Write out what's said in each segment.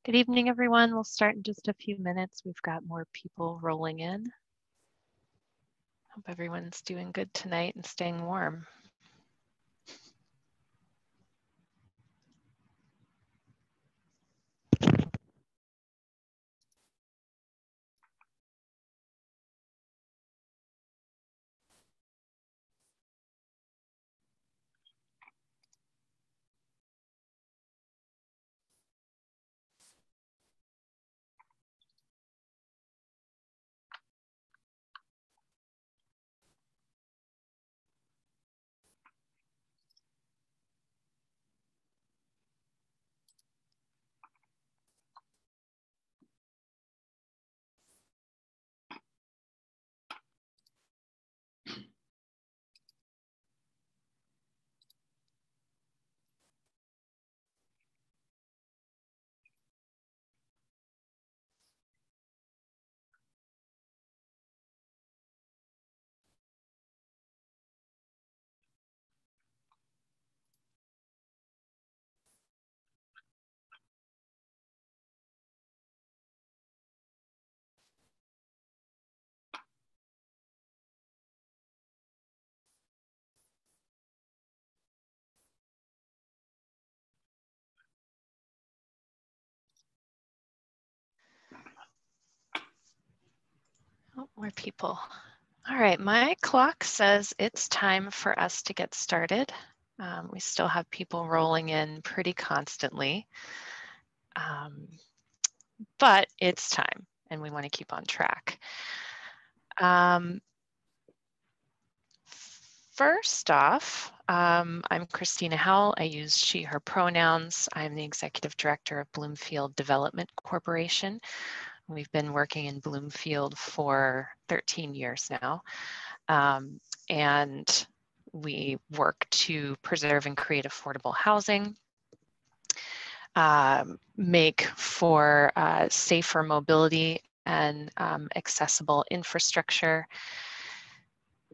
Good evening, everyone. We'll start in just a few minutes. We've got more people rolling in. Hope everyone's doing good tonight and staying warm. Oh, more people. All right, my clock says it's time for us to get started. We still have people rolling in pretty constantly, but it's time and we want to keep on track. First off, I'm Christina Howell. I use she, her pronouns. I'm the Executive Director of Bloomfield Development Corporation. We've been working in Bloomfield for 13 years now. And we work to preserve and create affordable housing, make for safer mobility and accessible infrastructure,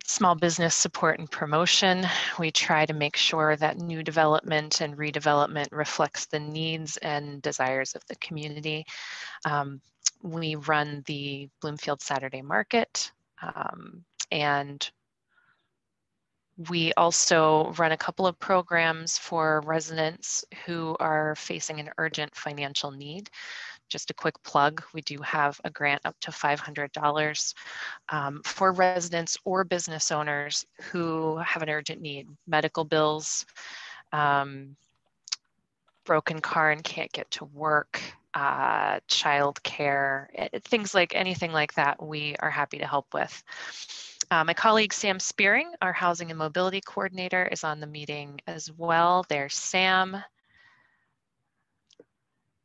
small business support and promotion. We try to make sure that new development and redevelopment reflects the needs and desires of the community. We run the Bloomfield Saturday Market, and we also run a couple of programs for residents who are facing an urgent financial need. Just a quick plug, we do have a grant up to $500 for residents or business owners who have an urgent need, medical bills, broken car and can't get to work, child care, things like anything like that, we are happy to help with. My colleague Sam Spearing, our Housing and Mobility Coordinator, is on the meeting as well. There's Sam.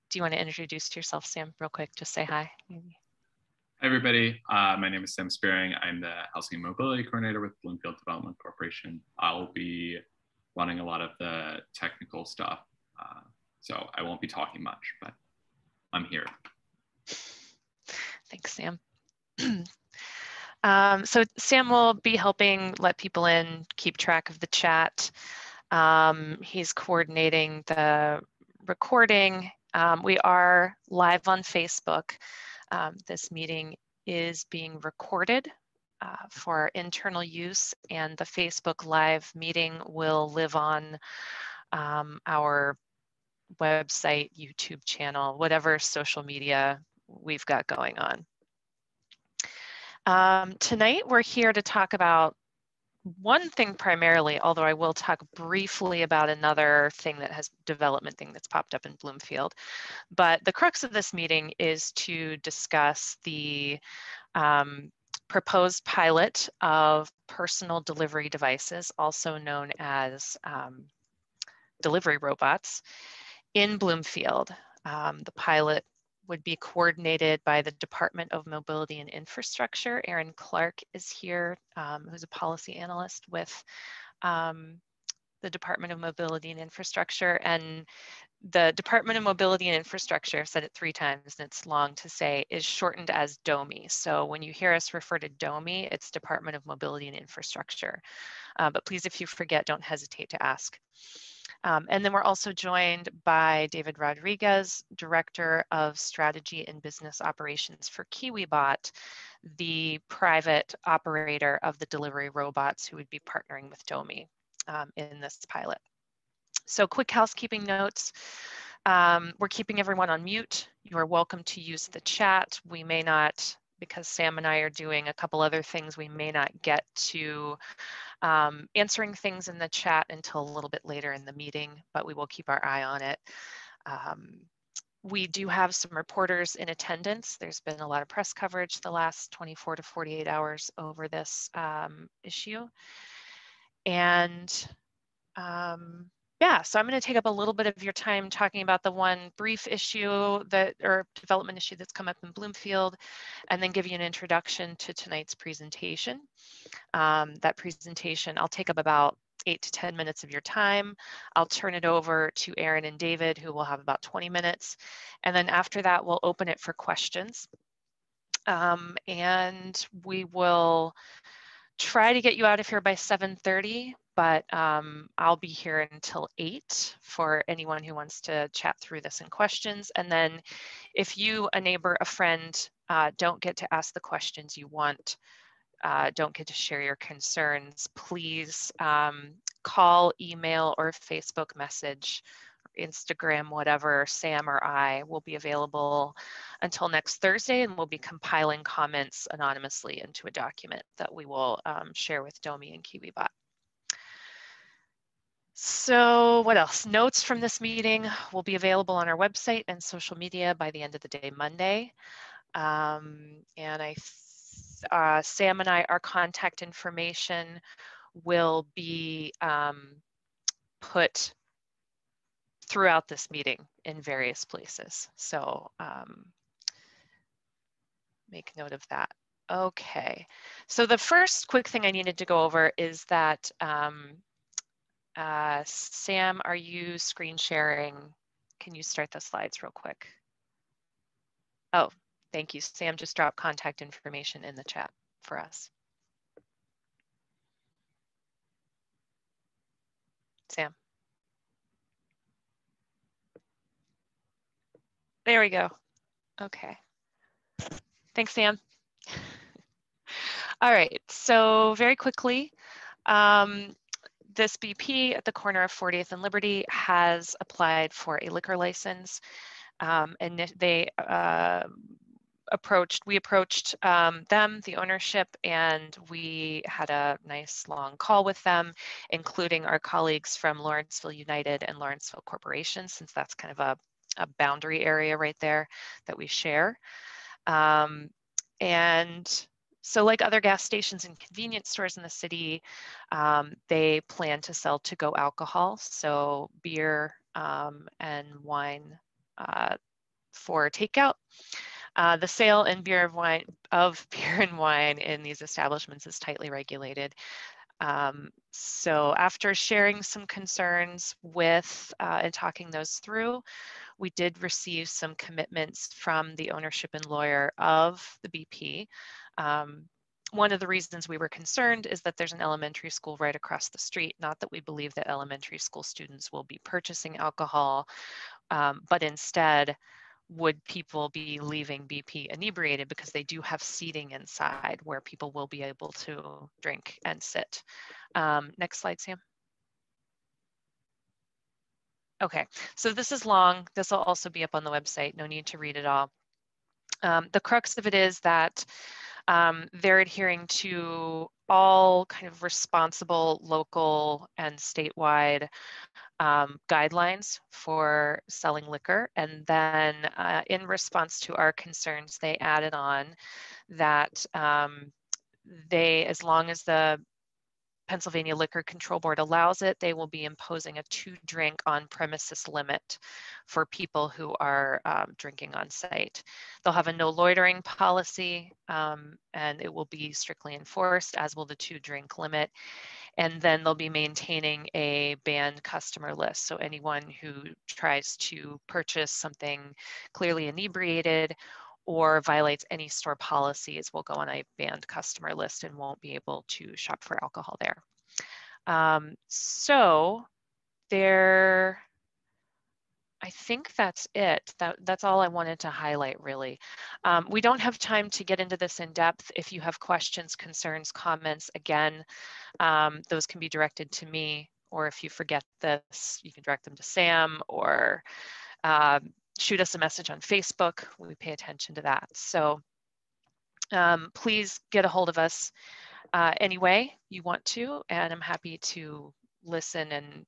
Do you want to introduce yourself, Sam, real quick? Just say hi. Hi, everybody. My name is Sam Spearing. I'm the Housing and Mobility Coordinator with Bloomfield Development Corporation. I'll be running a lot of the technical stuff, so I won't be talking much, but I'm here. Thanks, Sam. So Sam will be helping let people in, keep track of the chat. He's coordinating the recording. We are live on Facebook. This meeting is being recorded for internal use, and the Facebook Live meeting will live on our website, YouTube channel, whatever social media we've got going on. Tonight, we're here to talk about one thing primarily, although I will talk briefly about another thing that has development thing that's popped up in Bloomfield. But the crux of this meeting is to discuss the proposed pilot of personal delivery devices, also known as delivery robots, in Bloomfield. The pilot would be coordinated by the Department of Mobility and Infrastructure. Erin Clark is here, who's a policy analyst with the Department of Mobility and Infrastructure. And the Department of Mobility and Infrastructure, I've said it 3 times and it's long to say, is shortened as DOMI. So when you hear us refer to DOMI, it's Department of Mobility and Infrastructure. But please, if you forget, don't hesitate to ask. And then we're also joined by David Rodriguez, Director of Strategy and Business Operations for KiwiBot, the private operator of the delivery robots who would be partnering with DOMI in this pilot. So quick housekeeping notes. We're keeping everyone on mute. You are welcome to use the chat. We may not, because Sam and I are doing a couple other things, we may not get to answering things in the chat until a little bit later in the meeting, but we will keep our eye on it. We do have some reporters in attendance. There's been a lot of press coverage the last 24 to 48 hours over this issue. And yeah, so I'm going to take up a little bit of your time talking about the one brief issue that, or development issue that's come up in Bloomfield, and then give you an introduction to tonight's presentation. That presentation, I'll take up about 8 to 10 minutes of your time. I'll turn it over to Aaron and David, who will have about 20 minutes. And then after that, we'll open it for questions. And we will try to get you out of here by 7:30, but I'll be here until 8 for anyone who wants to chat through this in questions. And then if you, a neighbor, a friend, don't get to ask the questions you want, don't get to share your concerns, please call, email, or Facebook message, Instagram, whatever, Sam or I will be available until next Thursday, and we'll be compiling comments anonymously into a document that we will share with DOMI and KiwiBot. So what else? Notes from this meeting will be available on our website and social media by the end of the day Monday. And Sam and I, our contact information will be put throughout this meeting in various places. So make note of that. Okay, so the first quick thing I needed to go over is that, Sam, are you screen sharing? Can you start the slides real quick? Oh, thank you. Sam just dropped contact information in the chat for us. Sam. There we go. Okay. Thanks, Sam. All right, so very quickly, this BP at the corner of 40th and Liberty has applied for a liquor license, and they we approached them, the ownership, and we had a nice long call with them, including our colleagues from Lawrenceville United and Lawrenceville Corporation, since that's kind of a boundary area right there that we share. And so like other gas stations and convenience stores in the city, they plan to sell to-go alcohol, so beer and wine for takeout. The sale and beer and wine in these establishments is tightly regulated. So after sharing some concerns with and talking those through, we did receive some commitments from the ownership and lawyer of the BP. One of the reasons we were concerned is that there's an elementary school right across the street, not that we believe that elementary school students will be purchasing alcohol, but instead, would people be leaving BP inebriated, because they do have seating inside where people will be able to drink and sit. Next slide, Sam. Okay, so this is long. This will also be up on the website. No need to read it all. The crux of it is that they're adhering to all kind of responsible local and statewide guidelines for selling liquor. And then in response to our concerns, they added on that as long as the Pennsylvania Liquor Control Board allows it, they will be imposing a 2-drink on-premises limit for people who are drinking on site. They'll have a no loitering policy, and it will be strictly enforced, as will the 2-drink limit. And then they'll be maintaining a banned customer list. So anyone who tries to purchase something clearly inebriated or violates any store policies will go on a banned customer list and won't be able to shop for alcohol there. So I think that's it. That's all I wanted to highlight, really. We don't have time to get into this in depth. If you have questions, concerns, comments, again, those can be directed to me, or if you forget this, you can direct them to Sam, or shoot us a message on Facebook. We pay attention to that. So please get a hold of us any way you want to, and I'm happy to listen and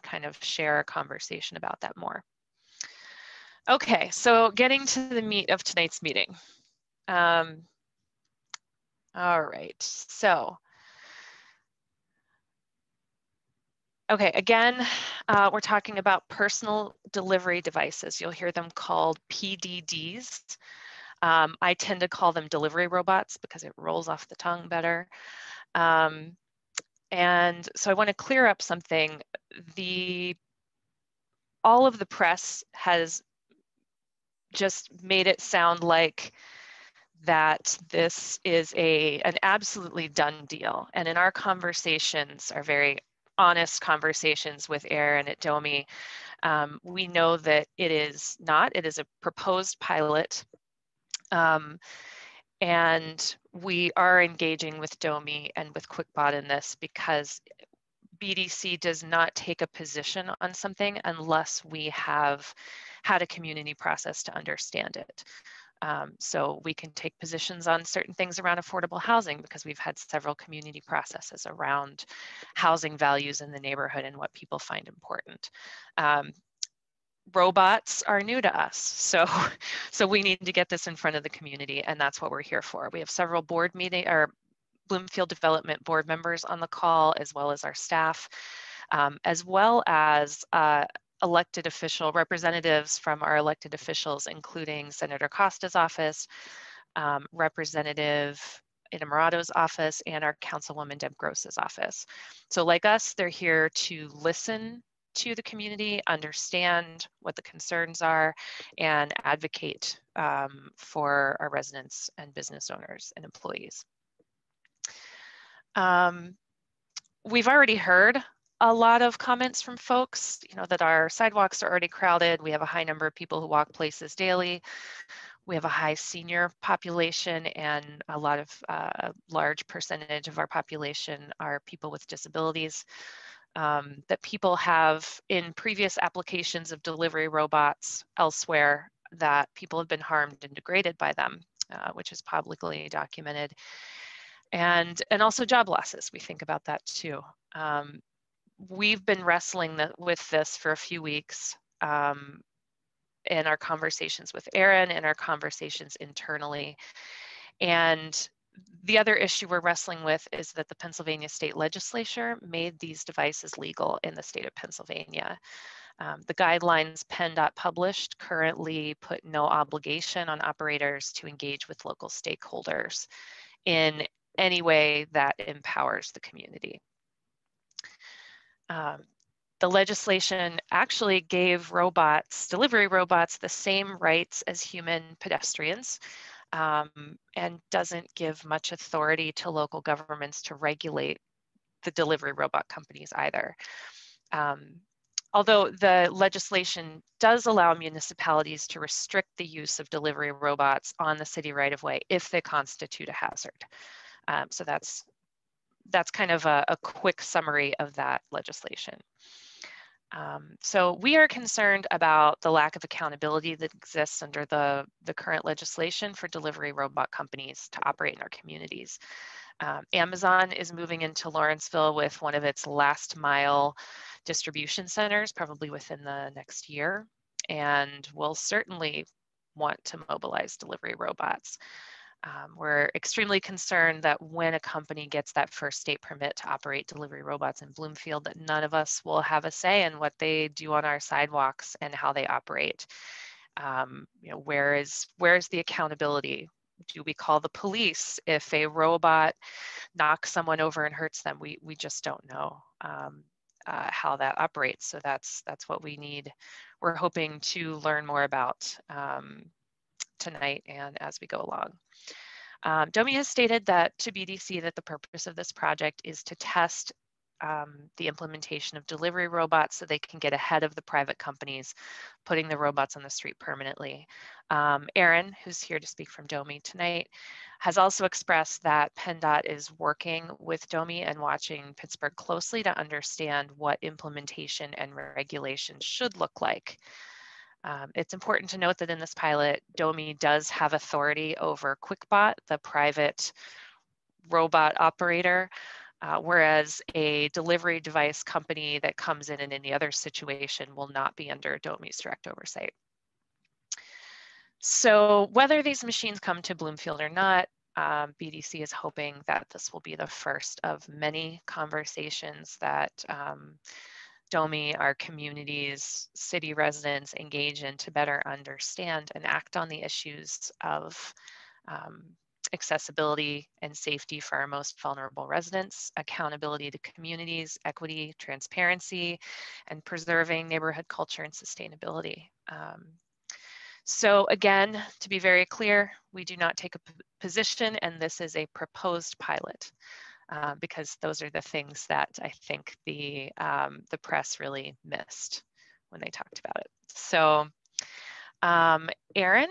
kind of share a conversation about that more. Okay, so getting to the meat of tonight's meeting. All right, so. Okay, again, we're talking about personal delivery devices. You'll hear them called PDDs. I tend to call them delivery robots because it rolls off the tongue better. And so I want to clear up something. All of the press has just made it sound like that this is an absolutely done deal. And in our conversations, our very honest conversations with Aaron at DOMI, we know that it is not. It is a proposed pilot. And we are engaging with DOMI and with QuickBot in this because BDC does not take a position on something unless we have had a community process to understand it. So we can take positions on certain things around affordable housing because we've had several community processes around housing values in the neighborhood and what people find important. Robots are new to us, so we need to get this in front of the community, and that's what we're here for. We have several board meeting or Bloomfield Development board members on the call, as well as our staff, as well as elected official representatives from our elected officials, including Senator Costa's office, Representative Inamorado's office, and our Councilwoman Deb Gross's office. So like us, they're here to listen to the community, understand what the concerns are, and advocate for our residents and business owners and employees. We've already heard a lot of comments from folks, that our sidewalks are already crowded. We have a high number of people who walk places daily. We have a high senior population, and a large percentage of our population are people with disabilities. That people have in previous applications of delivery robots elsewhere, that people have been harmed and degraded by them, which is publicly documented. And also job losses, we think about that too. We've been wrestling with this for a few weeks in our conversations with Aaron and our conversations internally. And the other issue we're wrestling with is that the Pennsylvania state legislature made these devices legal in the state of Pennsylvania. The guidelines PennDOT published currently put no obligation on operators to engage with local stakeholders in any way that empowers the community. The legislation actually gave delivery robots, the same rights as human pedestrians, and doesn't give much authority to local governments to regulate the delivery robot companies either. Although the legislation does allow municipalities to restrict the use of delivery robots on the city right-of-way if they constitute a hazard. So that's kind of a quick summary of that legislation. So we are concerned about the lack of accountability that exists under the current legislation for delivery robot companies to operate in our communities. Amazon is moving into Lawrenceville with one of its last mile distribution centers, probably within the next year, and will certainly want to mobilize delivery robots. We're extremely concerned that when a company gets that first state permit to operate delivery robots in Bloomfield, that none of us will have a say in what they do on our sidewalks and how they operate. Where is the accountability? Do we call the police if a robot knocks someone over and hurts them? We just don't know how that operates. So that's what we need. We're hoping to learn more about tonight and as we go along. DOMI has stated that to BDC that the purpose of this project is to test the implementation of delivery robots so they can get ahead of the private companies putting the robots on the street permanently. Erin, who's here to speak from DOMI tonight, has also expressed that PennDOT is working with DOMI and watching Pittsburgh closely to understand what implementation and regulation should look like. It's important to note that in this pilot, DOMI does have authority over QuickBot, the private robot operator, whereas a delivery device company that comes in any other situation will not be under DOMI's direct oversight. So whether these machines come to Bloomfield or not, BDC is hoping that this will be the first of many conversations that DOMI, our communities, city residents engage in to better understand and act on the issues of accessibility and safety for our most vulnerable residents, accountability to communities, equity, transparency, and preserving neighborhood culture and sustainability. So again, to be very clear, we do not take a position, and this is a proposed pilot because those are the things that I think the press really missed when they talked about it. So Erin,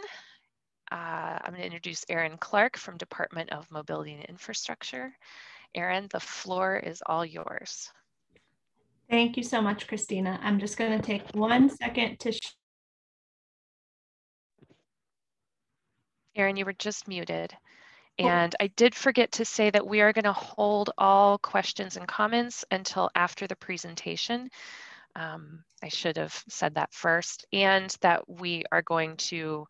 I'm going to introduce Erin Clark from Department of Mobility and Infrastructure. Erin, the floor is all yours. Thank you so much, Christina. I'm just going to take 1 second to Erin, you were just muted. And I did forget to say that we are going to hold all questions and comments until after the presentation. I should have said that first, and that we are going to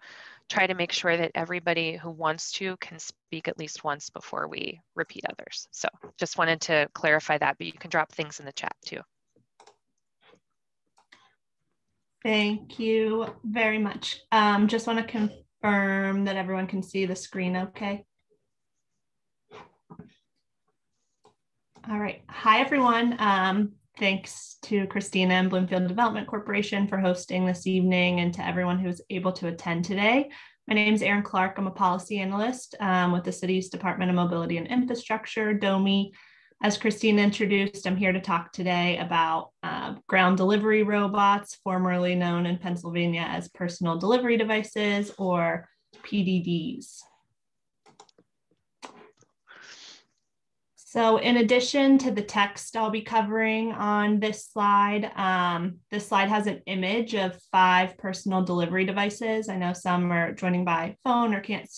try to make sure that everybody who wants to can speak at least once before we repeat others. So just wanted to clarify that, but you can drop things in the chat too. Thank you very much. Just want to confirm that everyone can see the screen okay. All right. Hi, everyone. Thanks to Christina and Bloomfield Development Corporation for hosting this evening, and to everyone who's able to attend today. My name is Erin Clark. I'm a policy analyst with the city's Department of Mobility and Infrastructure, DOMI. As Christina introduced, I'm here to talk today about ground delivery robots, formerly known in Pennsylvania as personal delivery devices, or PDDs. So in addition to the text I'll be covering on this slide has an image of 5 personal delivery devices. I know some are joining by phone or can't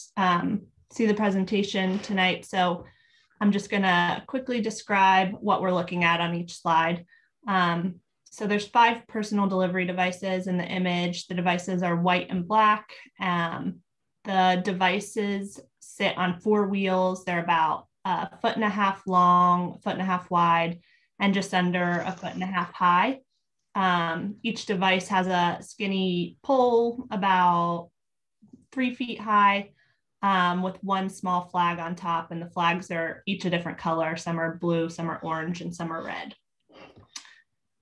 see the presentation tonight, so I'm just gonna quickly describe what we're looking at on each slide. So there's 5 personal delivery devices in the image. The devices are white and black. The devices sit on 4 wheels. They're about 1.5 feet long, 1.5 feet wide, and just under 1.5 feet high. Each device has a skinny pole about 3 feet high with 1 small flag on top, and the flags are each a different color. Some are blue, some are orange, and some are red.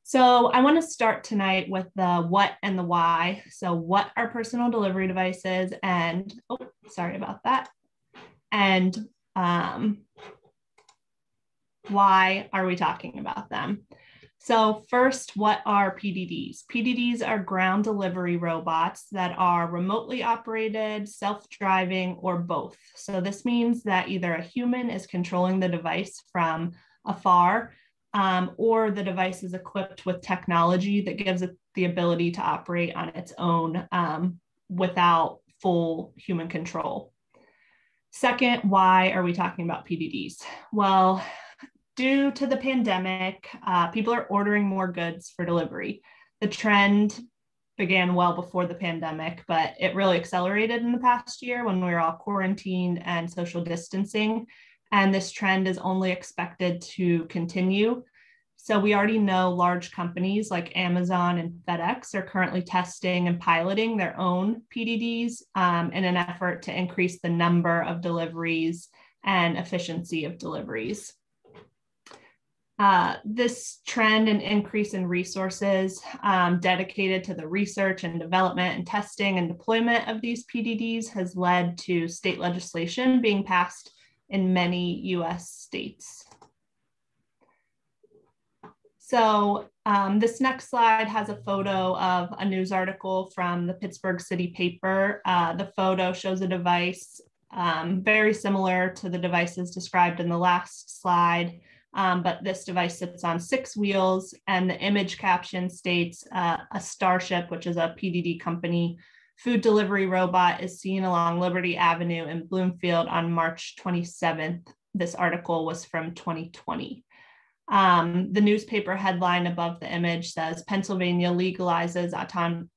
So I want to start tonight with the what and the why. So what are personal delivery devices, and oh, sorry about that. And why are we talking about them? So first, what are PDDs? PDDs are ground delivery robots that are remotely operated, self-driving, or both. So this means that either a human is controlling the device from afar, or the device is equipped with technology that gives it the ability to operate on its own without full human control. Second, why are we talking about PDDs? Well, due to the pandemic, people are ordering more goods for delivery. The trend began well before the pandemic, but it really accelerated in the past year when we were all quarantined and social distancing. And this trend is only expected to continue. So we already know large companies like Amazon and FedEx are currently testing and piloting their own PDDs in an effort to increase the number of deliveries and efficiency of deliveries. This trend and increase in resources dedicated to the research and development and testing and deployment of these PDDs has led to state legislation being passed in many US states. So this next slide has a photo of a news article from the Pittsburgh City paper. The photo shows a device very similar to the devices described in the last slide, but this device sits on 6 wheels, and the image caption states a Starship, which is a PDD company, food delivery robot is seen along Liberty Avenue in Bloomfield on March 27th. This article was from 2020. The newspaper headline above the image says Pennsylvania legalizes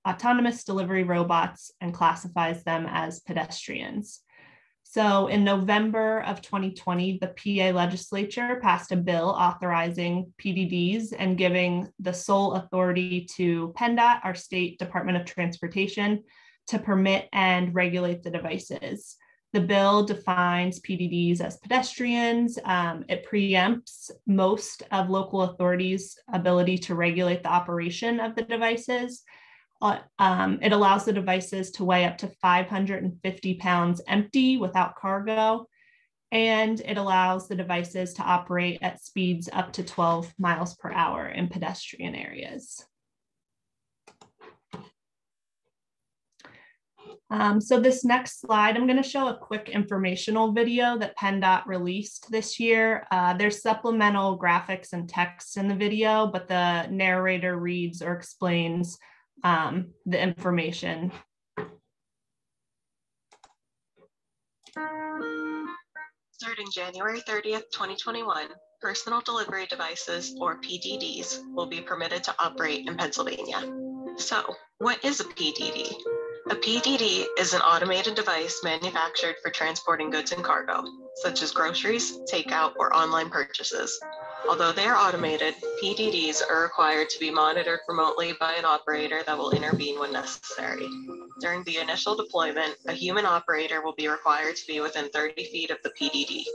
autonomous delivery robots and classifies them as pedestrians. So in November of 2020, the PA legislature passed a bill authorizing PDDs and giving the sole authority to PennDOT, our state Department of Transportation, to permit and regulate the devices. The bill defines PDDs as pedestrians. It preempts most of local authorities' ability to regulate the operation of the devices. It allows the devices to weigh up to 550 pounds empty without cargo, and it allows the devices to operate at speeds up to 12 miles per hour in pedestrian areas. So this next slide, I'm going to show a quick informational video that PennDOT released this year. There's supplemental graphics and text in the video, but the narrator reads or explains the information. Starting January 30th, 2021, personal delivery devices, or PDDs, will be permitted to operate in Pennsylvania. So, what is a PDD? A PDD is an automated device manufactured for transporting goods and cargo, such as groceries, takeout, or online purchases. Although they are automated, PDDs are required to be monitored remotely by an operator that will intervene when necessary. During the initial deployment, a human operator will be required to be within 30 feet of the PDD.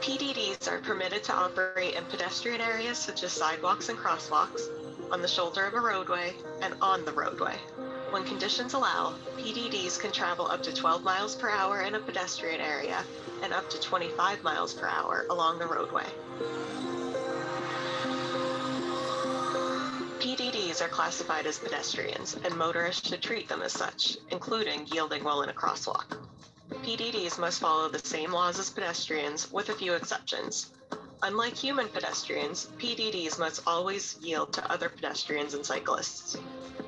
PDDs are permitted to operate in pedestrian areas such as sidewalks and crosswalks, on the shoulder of a roadway, and on the roadway. When conditions allow, PDDs can travel up to 12 miles per hour in a pedestrian area and up to 25 miles per hour along the roadway. PDDs are classified as pedestrians, and motorists should treat them as such, including yielding while in a crosswalk. PDDs must follow the same laws as pedestrians, with a few exceptions. Unlike human pedestrians, PDDs must always yield to other pedestrians and cyclists.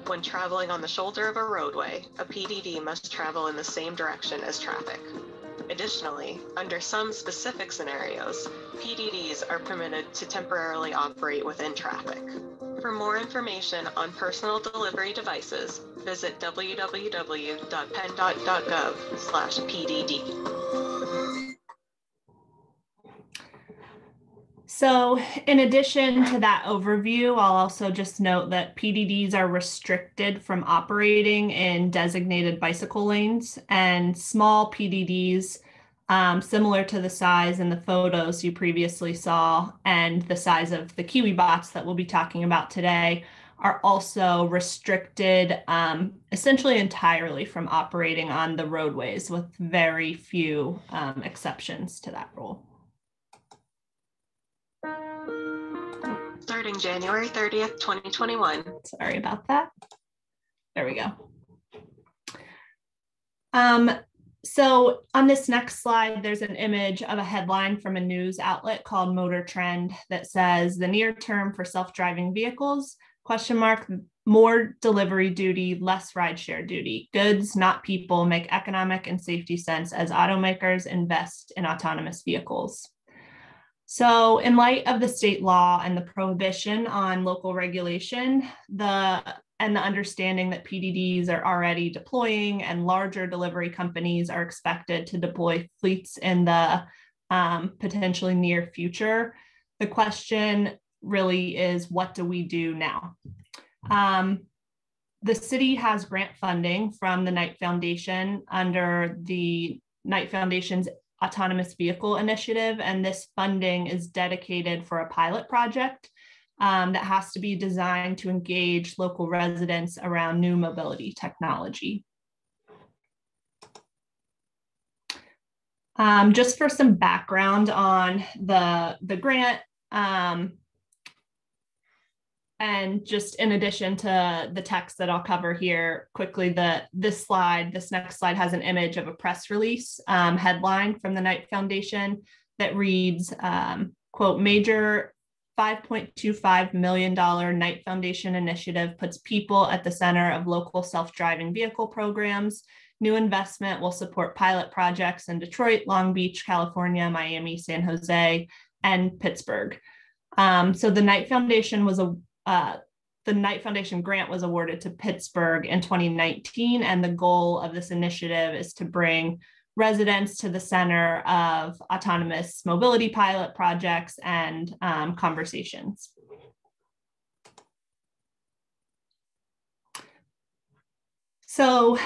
When traveling on the shoulder of a roadway, a PDD must travel in the same direction as traffic. Additionally, under some specific scenarios, PDDs are permitted to temporarily operate within traffic. For more information on personal delivery devices, visit www.penndot.gov/PDD. So in addition to that overview, I'll also just note that PDDs are restricted from operating in designated bicycle lanes, and small PDDs, similar to the size in the photos you previously saw and the size of the Kiwi bots that we'll be talking about today, are also restricted essentially entirely from operating on the roadways, with very few exceptions to that rule. Starting January 30th, 2021. Sorry about that. There we go. So on this next slide, there's an image of a headline from a news outlet called Motor Trend that says, "The near term for self-driving vehicles, ? More delivery duty, less rideshare duty. Goods, not people, make economic and safety sense as automakers invest in autonomous vehicles." So in light of the state law and the prohibition on local regulation, and the understanding that PDDs are already deploying and larger delivery companies are expected to deploy fleets in the potentially near future, the question really is, what do we do now? The city has grant funding from the Knight Foundation under the Knight Foundation's Autonomous Vehicle Initiative, and this funding is dedicated for a pilot project that has to be designed to engage local residents around new mobility technology. Just for some background on the grant, and just in addition to the text that I'll cover here quickly, this next slide has an image of a press release headline from the Knight Foundation that reads, quote, major $5.25 million Knight Foundation initiative puts people at the center of local self-driving vehicle programs. New investment will support pilot projects in Detroit, Long Beach, California, Miami, San Jose, and Pittsburgh. So the Knight Foundation the Knight Foundation grant was awarded to Pittsburgh in 2019, and the goal of this initiative is to bring residents to the center of autonomous mobility pilot projects and conversations. So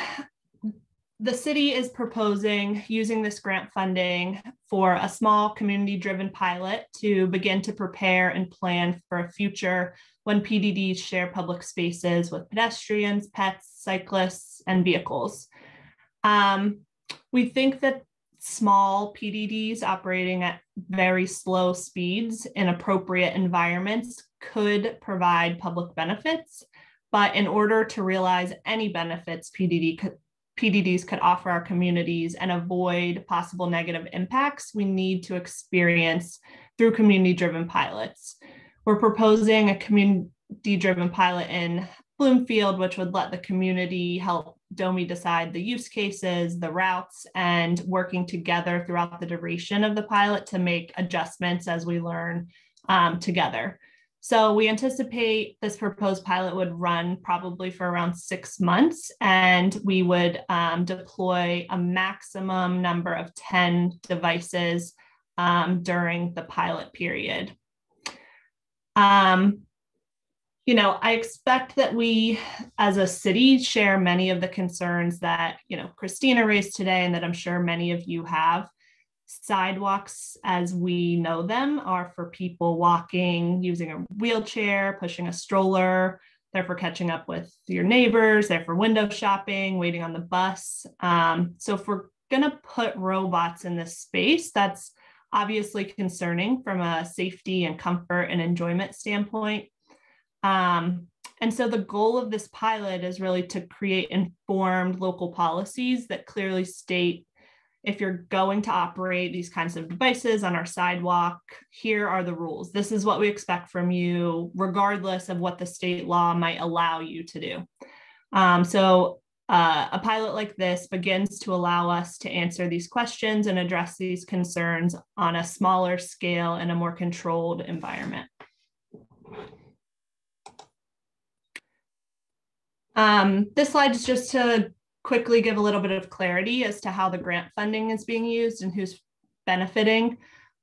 the city is proposing using this grant funding for a small community-driven pilot to begin to prepare and plan for a future when PDDs share public spaces with pedestrians, pets, cyclists, and vehicles. We think that small PDDs operating at very slow speeds in appropriate environments could provide public benefits, but in order to realize any benefits PDDs could offer our communities and avoid possible negative impacts, we need to experience through community-driven pilots. We're proposing a community-driven pilot in Bloomfield, which would let the community help DOMI decide the use cases, the routes, and working together throughout the duration of the pilot to make adjustments as we learn together. So we anticipate this proposed pilot would run probably for around 6 months, and we would deploy a maximum number of 10 devices during the pilot period. I expect that we as a city share many of the concerns that, Christina raised today and that I'm sure many of you have. Sidewalks as we know them are for people walking, using a wheelchair, pushing a stroller. They're for catching up with your neighbors. They're for window shopping, waiting on the bus. So if we're going to put robots in this space, that's obviously concerning from a safety and comfort and enjoyment standpoint. And so the goal of this pilot is really to create informed local policies that clearly state, if you're going to operate these kinds of devices on our sidewalk, here are the rules. This is what we expect from you, regardless of what the state law might allow you to do. So a pilot like this begins to allow us to answer these questions and address these concerns on a smaller scale in a more controlled environment. This slide is just to quickly give a little bit of clarity as to how the grant funding is being used and who's benefiting.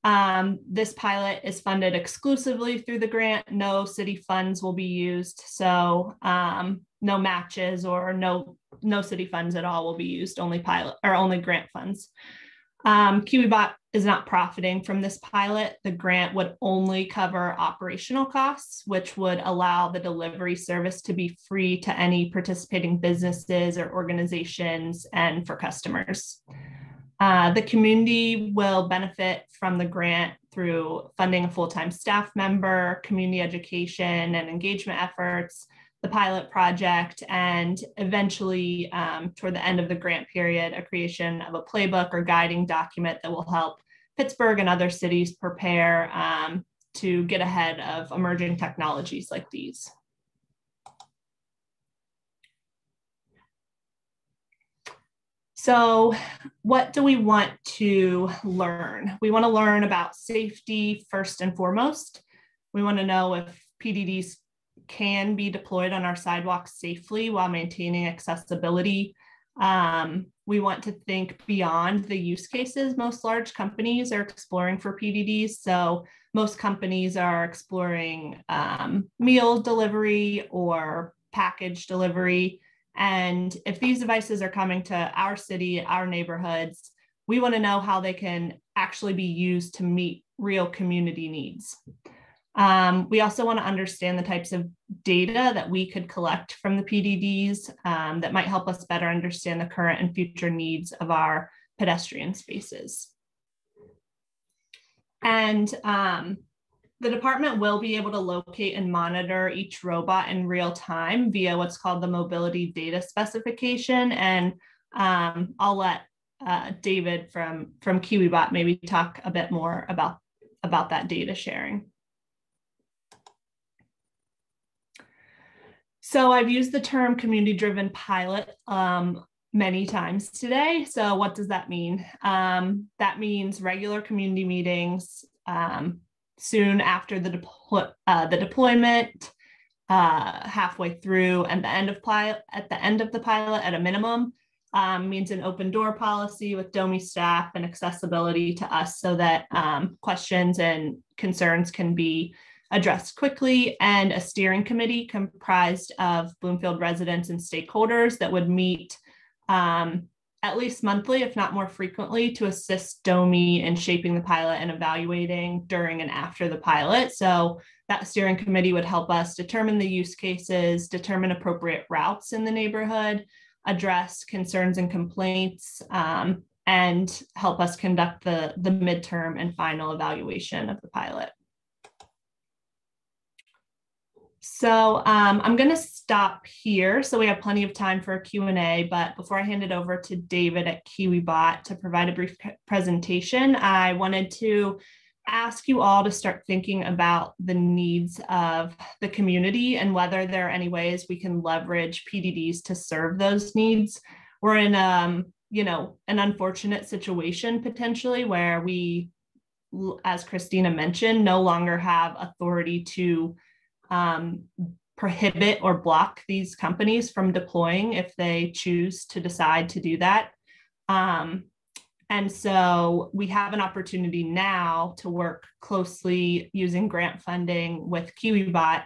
This pilot is funded exclusively through the grant. No city funds will be used. So no matches or no city funds at all will be used, only grant funds. KiwiBot is not profiting from this pilot. The grant would only cover operational costs, which would allow the delivery service to be free to any participating businesses or organizations and for customers. The community will benefit from the grant through funding a full-time staff member, community education and engagement efforts, the pilot project, and eventually, toward the end of the grant period, a creation of a playbook or guiding document that will help Pittsburgh and other cities prepare to get ahead of emerging technologies like these. So what do we want to learn? We want to learn about safety first and foremost. We want to know if PDDs can be deployed on our sidewalks safely while maintaining accessibility. We want to think beyond the use cases most large companies are exploring for PDDs. So most companies are exploring meal delivery or package delivery. And if these devices are coming to our city, our neighborhoods, we want to know how they can actually be used to meet real community needs. We also want to understand the types of data that we could collect from the PDDs that might help us better understand the current and future needs of our pedestrian spaces. And the department will be able to locate and monitor each robot in real time via what's called the mobility data specification. And I'll let David from KiwiBot maybe talk a bit more about that data sharing. So I've used the term community-driven pilot many times today. So what does that mean? That means regular community meetings soon after the deployment, halfway through, and at the end of the pilot at a minimum. Means an open door policy with DOMI staff and accessibility to us so that questions and concerns can be addressed quickly, and a steering committee comprised of Bloomfield residents and stakeholders that would meet at least monthly, if not more frequently, to assist DOMI in shaping the pilot and evaluating during and after the pilot. So that steering committee would help us determine the use cases, determine appropriate routes in the neighborhood, address concerns and complaints, and help us conduct the midterm and final evaluation of the pilot. So I'm going to stop here so we have plenty of time for a Q&A, but before I hand it over to David at KiwiBot to provide a brief presentation, I wanted to ask you all to start thinking about the needs of the community and whether there are any ways we can leverage PDDs to serve those needs. We're in an unfortunate situation potentially where we, as Christina mentioned, no longer have authority to prohibit or block these companies from deploying if they choose to decide to do that. And so we have an opportunity now to work closely using grant funding with KiwiBot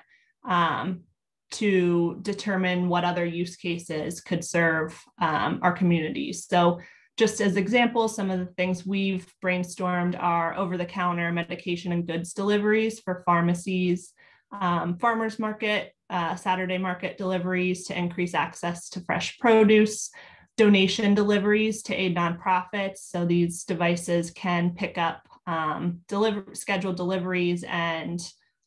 to determine what other use cases could serve our communities. So just as examples, some of the things we've brainstormed are over-the-counter medication and goods deliveries for pharmacies, farmers market, Saturday market deliveries to increase access to fresh produce, donation deliveries to aid nonprofits. So these devices can pick up scheduled deliveries and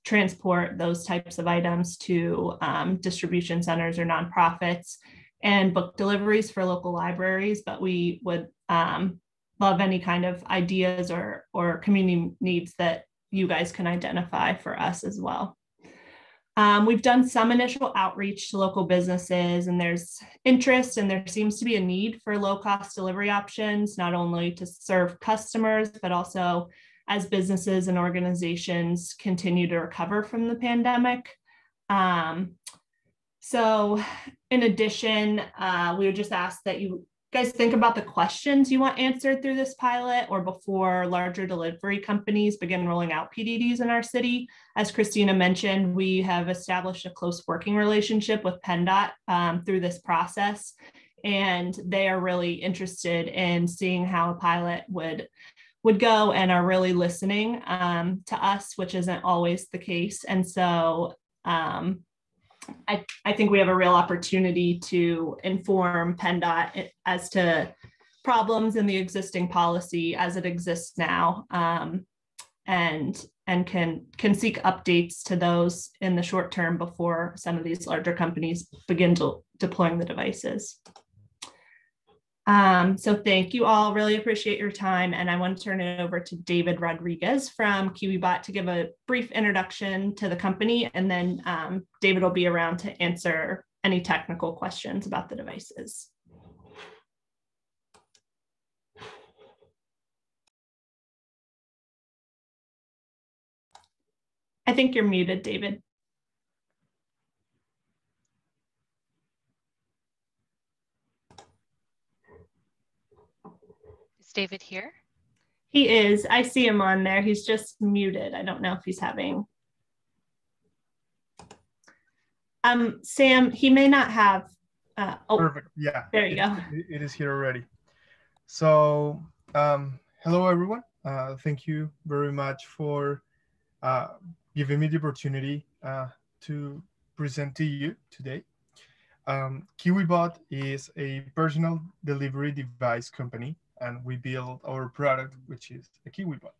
transport those types of items to distribution centers or nonprofits, and book deliveries for local libraries. But we would love any kind of ideas or community needs that you guys can identify for us as well. We've done some initial outreach to local businesses, and there's interest and there seems to be a need for low-cost delivery options, not only to serve customers, but also as businesses and organizations continue to recover from the pandemic. So in addition, we would just ask that you guys think about the questions you want answered through this pilot or before larger delivery companies begin rolling out PDDs in our city. As Christina mentioned, we have established a close working relationship with PennDOT through this process, and they are really interested in seeing how a pilot would go and are really listening to us, which isn't always the case. And so I think we have a real opportunity to inform PennDOT as to problems in the existing policy as it exists now, and can seek updates to those in the short term before some of these larger companies begin deploying the devices. So thank you all, really appreciate your time. And I want to turn it over to David Rodriguez from KiwiBot to give a brief introduction to the company. And then David will be around to answer any technical questions about the devices. I think you're muted, David. David here? He is. I see him on there. He's just muted. I don't know if he's having. Sam, he may not have. Oh, perfect. Yeah. There you go. It is here already. So, hello everyone. Thank you very much for giving me the opportunity to present to you today. KiwiBot is a personal delivery device company, and we build our product, which is a KiwiBot.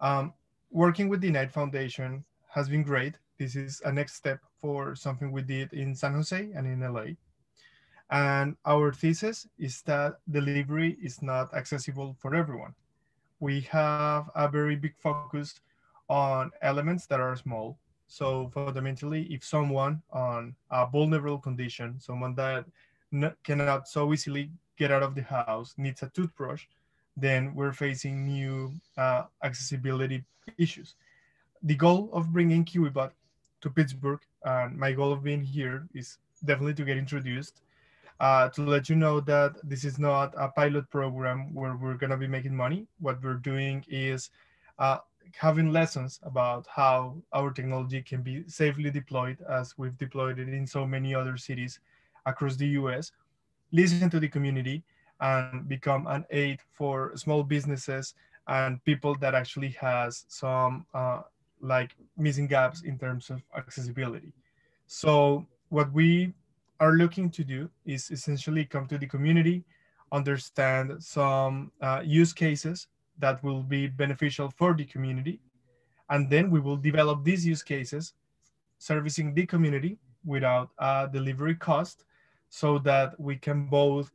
Um, Working with the Knight Foundation has been great. This is a next step for something we did in San Jose and in LA. And our thesis is that delivery is not accessible for everyone. We have a very big focus on elements that are small. So fundamentally, if someone on a vulnerable condition, someone that cannot so easily get out of the house, needs a toothbrush, then we're facing new accessibility issues. The goal of bringing KiwiBot to Pittsburgh, and my goal of being here is definitely to get introduced, to let you know that this is not a pilot program where we're going to be making money. What we're doing is uh, having lessons about how our technology can be safely deployed, as we've deployed it in so many other cities across the US, listen to the community, and become an aid for small businesses and people that actually has some like missing gaps in terms of accessibility. So what we are looking to do is essentially come to the community, understand some use cases that will be beneficial for the community, and then we will develop these use cases servicing the community without a delivery cost, so that we can both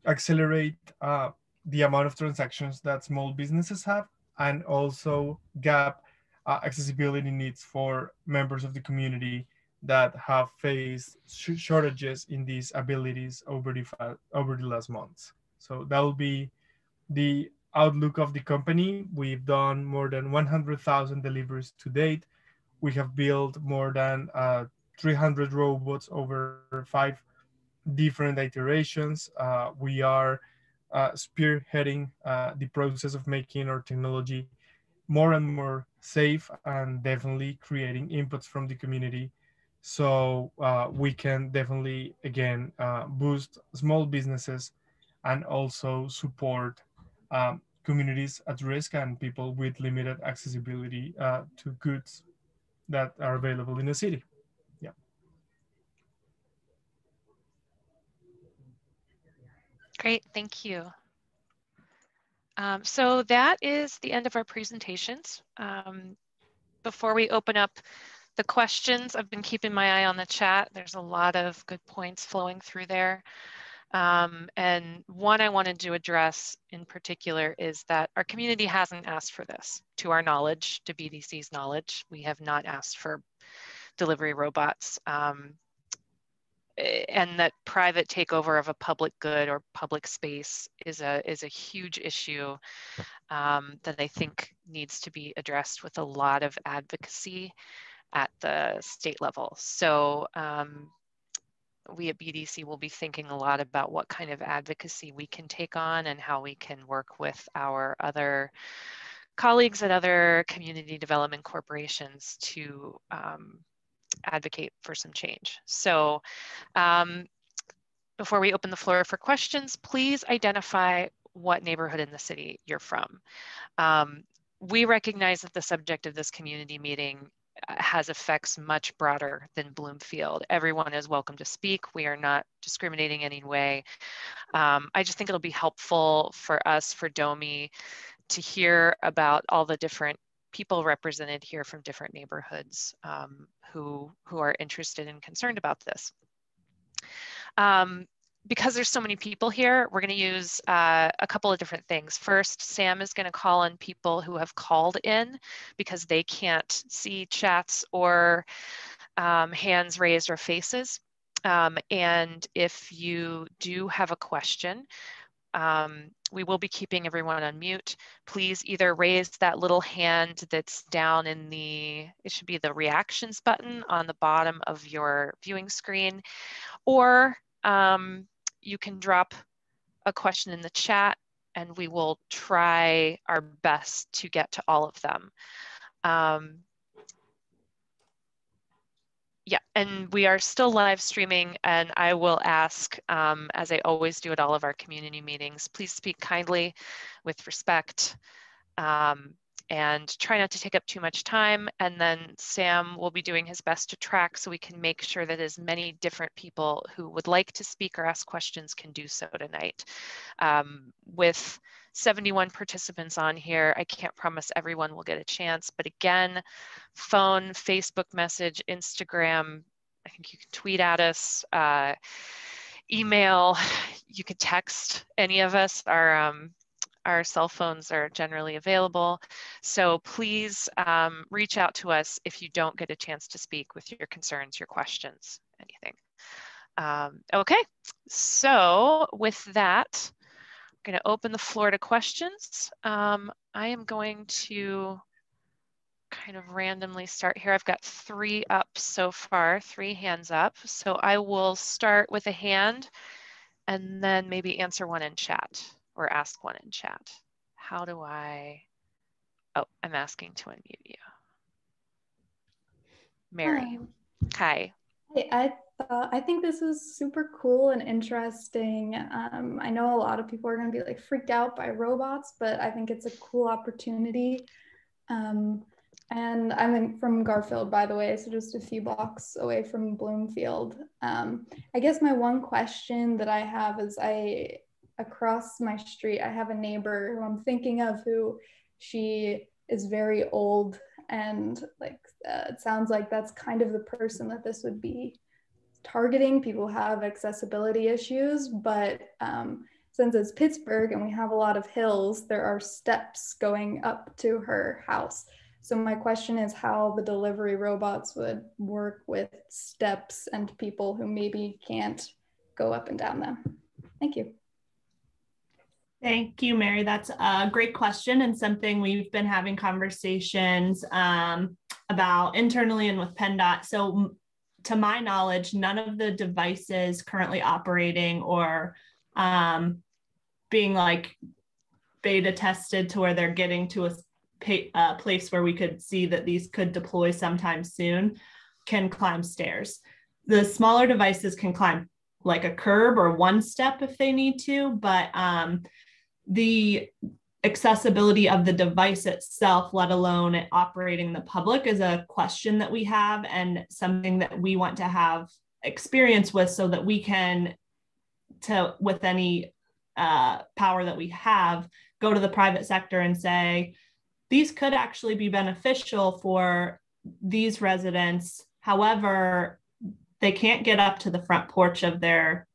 accelerate the amount of transactions that small businesses have, and also gap accessibility needs for members of the community that have faced shortages in these abilities over the last months. So that will be the outlook of the company. We've done more than 100,000 deliveries to date. We have built more than 300 robots over 5 different iterations. We are spearheading the process of making our technology more and more safe, and definitely creating inputs from the community, so we can definitely, again, boost small businesses and also support communities at risk and people with limited accessibility to goods that are available in the city. Yeah. Great, thank you. So that is the end of our presentations. Before we open up the questions, I've been keeping my eye on the chat. There's a lot of good points flowing through there. And one I wanted to address in particular is that our community hasn't asked for this. To our knowledge, to BDC's knowledge, we have not asked for delivery robots. And that private takeover of a public good or public space is a huge issue that I think needs to be addressed with a lot of advocacy at the state level. So we at BDC will be thinking a lot about what kind of advocacy we can take on and how we can work with our other colleagues at other community development corporations to advocate for some change. So before we open the floor for questions, please identify what neighborhood in the city you're from. We recognize that the subject of this community meeting has effects much broader than Bloomfield. Everyone is welcome to speak. We are not discriminating in any way. I just think it'll be helpful for us, for DOMI, to hear about all the different people represented here from different neighborhoods who are interested and concerned about this. Because there's so many people here, we're going to use a couple of different things. First, Sam is going to call on people who have called in because they can't see chats or hands raised or faces. And if you do have a question, we will be keeping everyone on mute. Please either raise that little hand that's down in the, it should be the reactions button on the bottom of your viewing screen, or you can drop a question in the chat and we will try our best to get to all of them. Yeah, and we are still live streaming, and I will ask, as I always do at all of our community meetings, please speak kindly with respect, and try not to take up too much time. And then Sam will be doing his best to track so we can make sure that as many different people who would like to speak or ask questions can do so tonight. With 71 participants on here, I can't promise everyone will get a chance, but again, phone, Facebook message, Instagram, I think you can tweet at us, email, you could text any of us. Our cell phones are generally available. So please reach out to us if you don't get a chance to speak with your concerns, your questions, anything. Okay, so with that, I'm going to open the floor to questions. I am going to kind of randomly start here. I've got 3 up so far, 3 hands up. So I will start with a hand and then maybe answer one in chat or ask one in chat. How do I, oh, I'm asking to unmute you. Mary, hi. I think this is super cool and interesting. I know a lot of people are going to be like freaked out by robots, but I think it's a cool opportunity. And I'm from Garfield, by the way, so just a few blocks away from Bloomfield. I guess my one question that I have is across my street, I have a neighbor who I'm thinking of who she is very old, and like it sounds like that's kind of the person that this would be targeting. People have accessibility issues, but since it's Pittsburgh and we have a lot of hills, there are steps going up to her house. So my question is how the delivery robots would work with steps and people who maybe can't go up and down them. Thank you. Thank you, Mary. That's a great question and something we've been having conversations about internally and with PennDOT. So to my knowledge, none of the devices currently operating or being like beta tested to where they're getting to a place where we could see that these could deploy sometime soon can climb stairs. The smaller devices can climb like a curb or one step if they need to, but the accessibility of the device itself, let alone it operating the public, is a question that we have and something that we want to have experience with so that we can, with any power that we have, go to the private sector and say, these could actually be beneficial for these residents. However, they can't get up to the front porch of their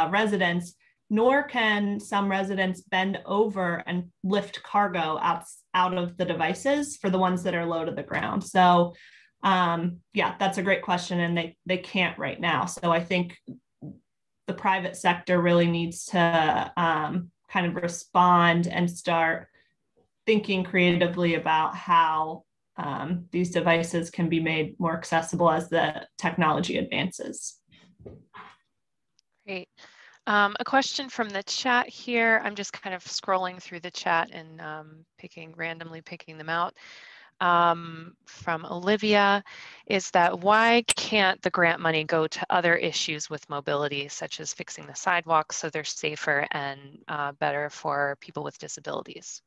residence, nor can some residents bend over and lift cargo out of the devices for the ones that are low to the ground. So yeah, that's a great question, and they can't right now. So I think the private sector really needs to kind of respond and start thinking creatively about how these devices can be made more accessible as the technology advances. Great. A question from the chat here. I'm just kind of scrolling through the chat and randomly picking them out. From Olivia is that why can't the grant money go to other issues with mobility, such as fixing the sidewalks so they're safer and better for people with disabilities?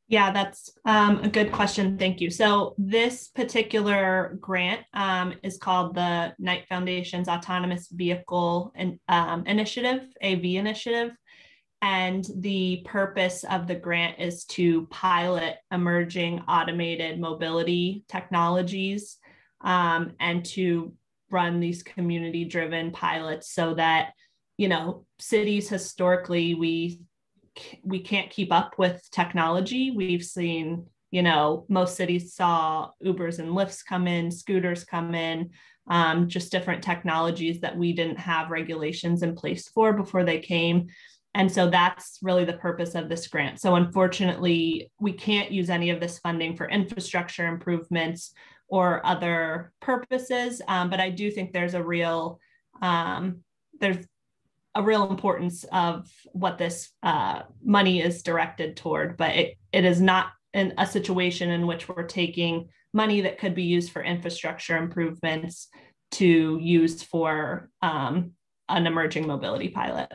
Yeah, that's a good question. Thank you. So this particular grant is called the Knight Foundation's Autonomous Vehicle Initiative, AV Initiative. And the purpose of the grant is to pilot emerging automated mobility technologies and to run these community-driven pilots so that, you know, cities historically, we can't keep up with technology. We've seen, you know, most cities saw Ubers and Lyfts come in, scooters come in, just different technologies that we didn't have regulations in place for before they came. And so that's really the purpose of this grant. So unfortunately, we can't use any of this funding for infrastructure improvements or other purposes. But I do think there's a real importance of what this money is directed toward, but it is not in a situation in which we're taking money that could be used for infrastructure improvements to use for an emerging mobility pilot.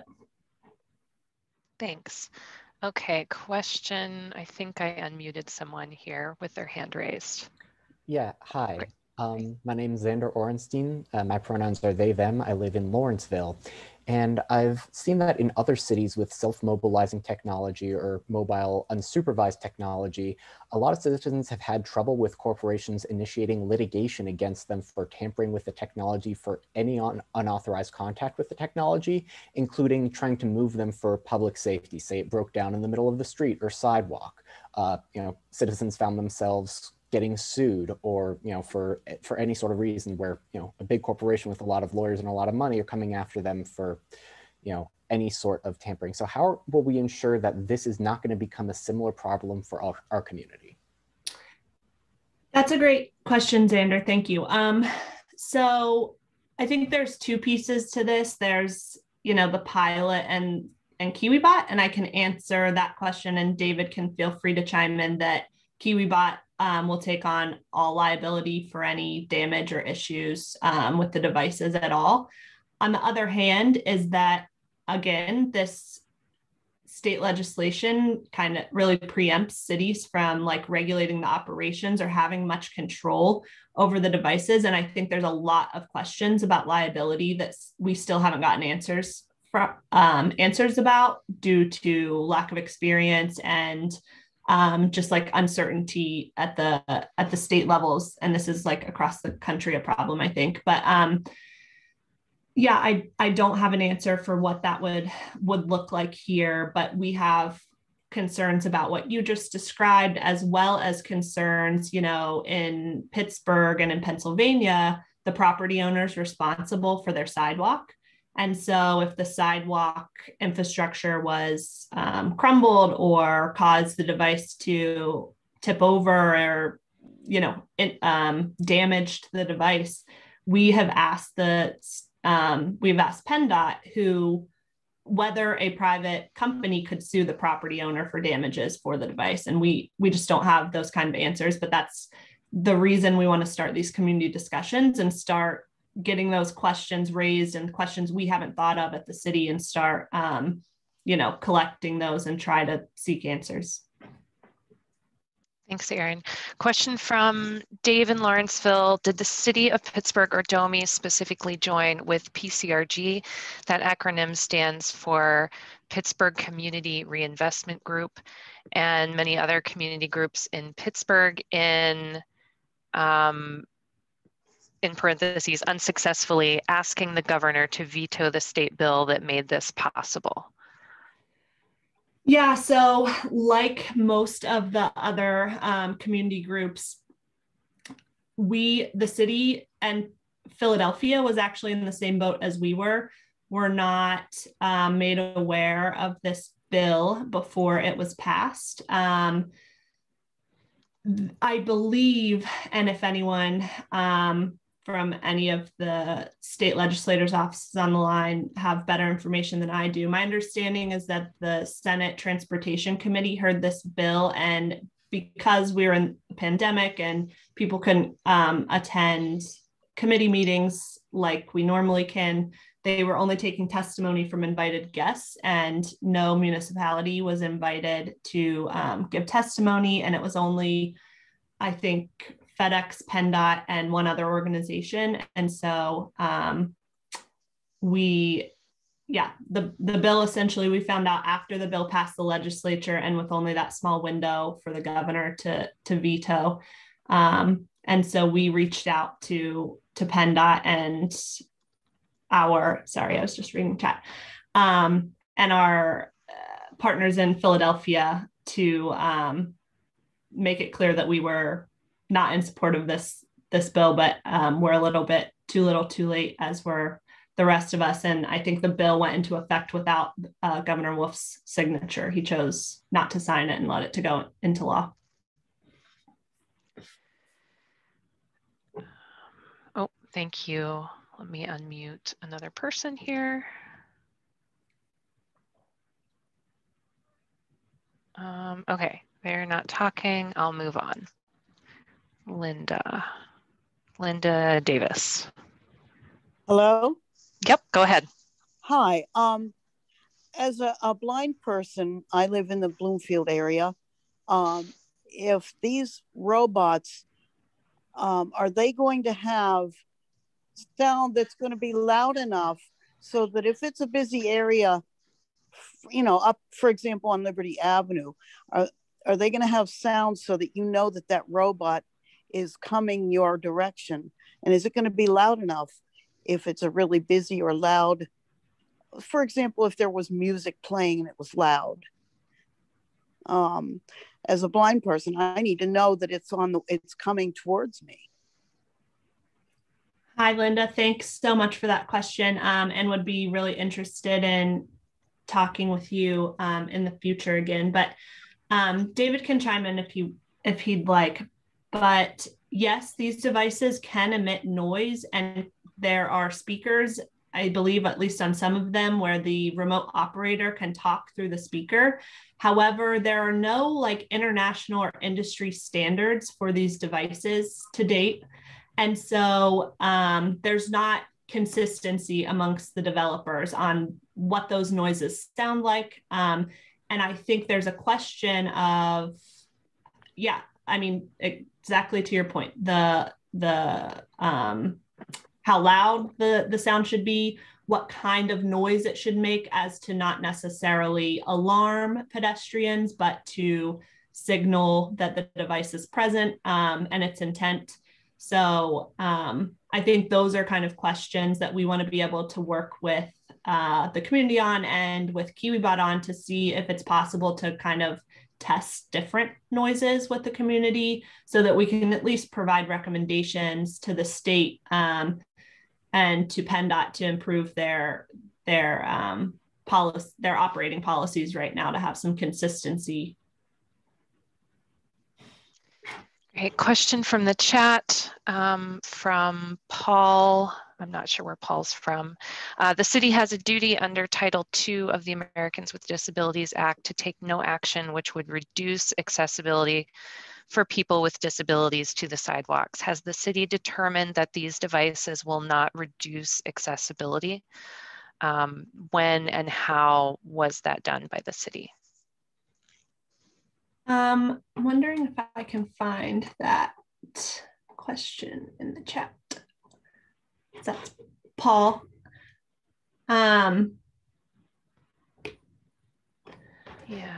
Thanks. Okay, question. I think I unmuted someone here with their hand raised. Yeah, hi. My name is Xander Orenstein. My pronouns are they, them. I live in Lawrenceville. And I've seen that in other cities with self-mobilizing technology or mobile unsupervised technology, a lot of citizens have had trouble with corporations initiating litigation against them for tampering with the technology for any unauthorized contact with the technology, including trying to move them for public safety. Say it broke down in the middle of the street or sidewalk. Citizens found themselves getting sued, or for any sort of reason where a big corporation with a lot of lawyers and a lot of money are coming after them for any sort of tampering. So how will we ensure that this is not going to become a similar problem for our community? That's a great question, Xander. Thank you. So I think there's two pieces to this. There's the pilot and KiwiBot, and I can answer that question, and David can feel free to chime in that KiwiBot will take on all liability for any damage or issues with the devices at all. On the other hand, is that, again, this state legislation kind of really preempts cities from regulating the operations or having much control over the devices. And I think there's a lot of questions about liability that we still haven't gotten answers about due to lack of experience and just uncertainty at the state levels. And this is across the country a problem, I think. But yeah, I don't have an answer for what that would look like here, but we have concerns about what you just described, as well as concerns, in Pittsburgh and in Pennsylvania, the property owners responsible for their sidewalk. And so if the sidewalk infrastructure was crumbled or caused the device to tip over or, damaged the device, we have asked PennDOT whether a private company could sue the property owner for damages for the device. And we just don't have those kind of answers, but that's the reason we want to start these community discussions and start getting those questions raised and questions we haven't thought of at the city, and start, collecting those and try to seek answers. Thanks, Erin. Question from Dave in Lawrenceville. Did the city of Pittsburgh or DOMI specifically join with PCRG? That acronym stands for Pittsburgh Community Reinvestment Group, and many other community groups in Pittsburgh in parentheses, unsuccessfully asking the governor to veto the state bill that made this possible. Yeah, so like most of the other community groups, the city and Philadelphia was actually in the same boat as we were not made aware of this bill before it was passed. I believe, and if anyone from any of the state legislators' offices on the line have better information than I do, my understanding is that the Senate Transportation Committee heard this bill, and because we were in the pandemic and people couldn't attend committee meetings like we normally can, they were only taking testimony from invited guests, and no municipality was invited to give testimony. And it was only, I think, FedEx, PennDOT, and one other organization. And so the bill, essentially, we found out after the bill passed the legislature, and with only that small window for the governor to veto. And so we reached out to PennDOT and I was just reading the chat, and our partners in Philadelphia to make it clear that we were not in support of this bill, but we're a little bit too little too late, as were the rest of us. And I think the bill went into effect without Governor Wolf's signature. He chose not to sign it and let it to go into law. Oh, thank you. Let me unmute another person here. Okay, they're not talking. I'll move on. Linda Davis. Hello? Yep, go ahead. Hi. as a blind person, I live in the Bloomfield area. If these robots, are they going to have sound that's going to be loud enough so that if it's a busy area, you know, up, for example, on Liberty Avenue, are they going to have sound so that you know that that robot is coming your direction? And is it going to be loud enough if it's a really busy or loud? For example, if there was music playing and it was loud. As a blind person, I need to know that it's coming towards me. Hi, Linda. Thanks so much for that question, and would be really interested in talking with you in the future again. But David can chime in if he'd like. But yes, these devices can emit noise, and there are speakers, I believe, at least on some of them, where the remote operator can talk through the speaker. However, there are no like international or industry standards for these devices to date. And so there's not consistency amongst the developers on what those noises sound like. And I think there's a question of, yeah, I mean, exactly to your point, the how loud the sound should be, what kind of noise it should make, as to not necessarily alarm pedestrians, but to signal that the device is present and its intent. So I think those are kind of questions that we want to be able to work with the community on and with KiwiBot on to see if it's possible to kind of test different noises with the community so that we can at least provide recommendations to the state and to PennDOT to improve their operating policies right now to have some consistency. Okay, question from the chat from Paul. I'm not sure where Paul's from. The city has a duty under Title II of the Americans with Disabilities Act to take no action which would reduce accessibility for people with disabilities to the sidewalks. Has the city determined that these devices will not reduce accessibility? When and how was that done by the city? I'm wondering if I can find that question in the chat. That's Paul. Yeah,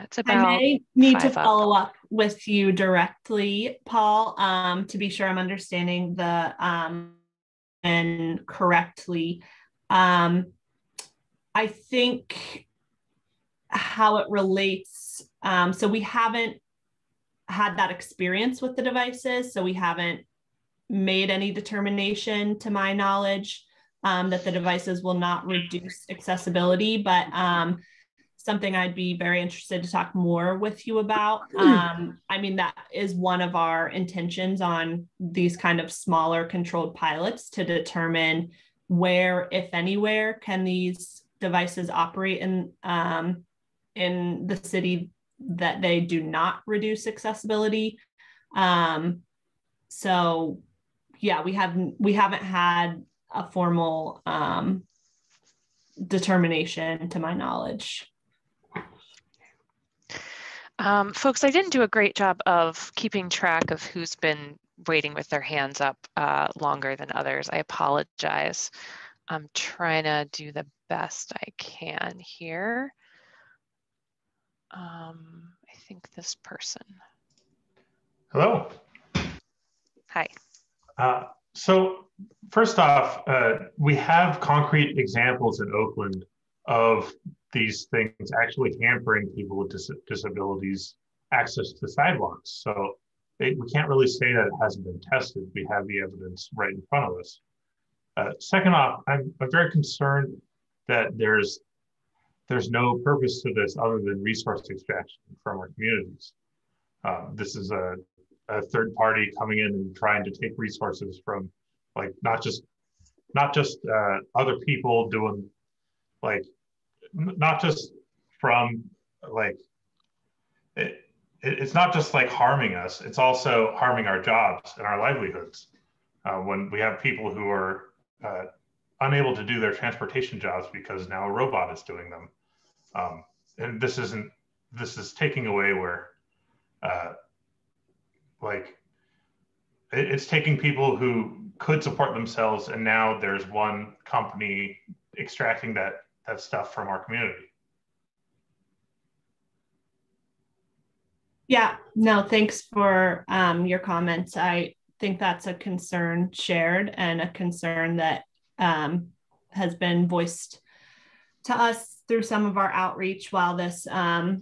it's about. I may need to follow up with you directly, Paul, to be sure I'm understanding the and correctly. I think how it relates. So we haven't had that experience with the devices, so we haven't made any determination, to my knowledge, that the devices will not reduce accessibility, but something I'd be very interested to talk more with you about. I mean, that is one of our intentions on these kind of smaller controlled pilots, to determine where, if anywhere, can these devices operate in the city that they do not reduce accessibility. So yeah, we haven't had a formal determination, to my knowledge. Folks, I didn't do a great job of keeping track of who's been waiting with their hands up longer than others. I apologize. I'm trying to do the best I can here. I think this person. Hello. Hi. So first off, we have concrete examples in Oakland of these things actually hampering people with disabilities access to sidewalks. So we can't really say that it hasn't been tested. We have the evidence right in front of us. Second off, I'm very concerned that there's no purpose to this other than resource extraction from our communities. This is a third party coming in and trying to take resources from, like, not just other people doing, like, not just from, like, it's not just like harming us, it's also harming our jobs and our livelihoods. When we have people who are unable to do their transportation jobs because now a robot is doing them. And this is taking away where, like, it's taking people who could support themselves, and now there's one company extracting that stuff from our community. Yeah, no, thanks for your comments. I think that's a concern shared and a concern that has been voiced to us through some of our outreach while this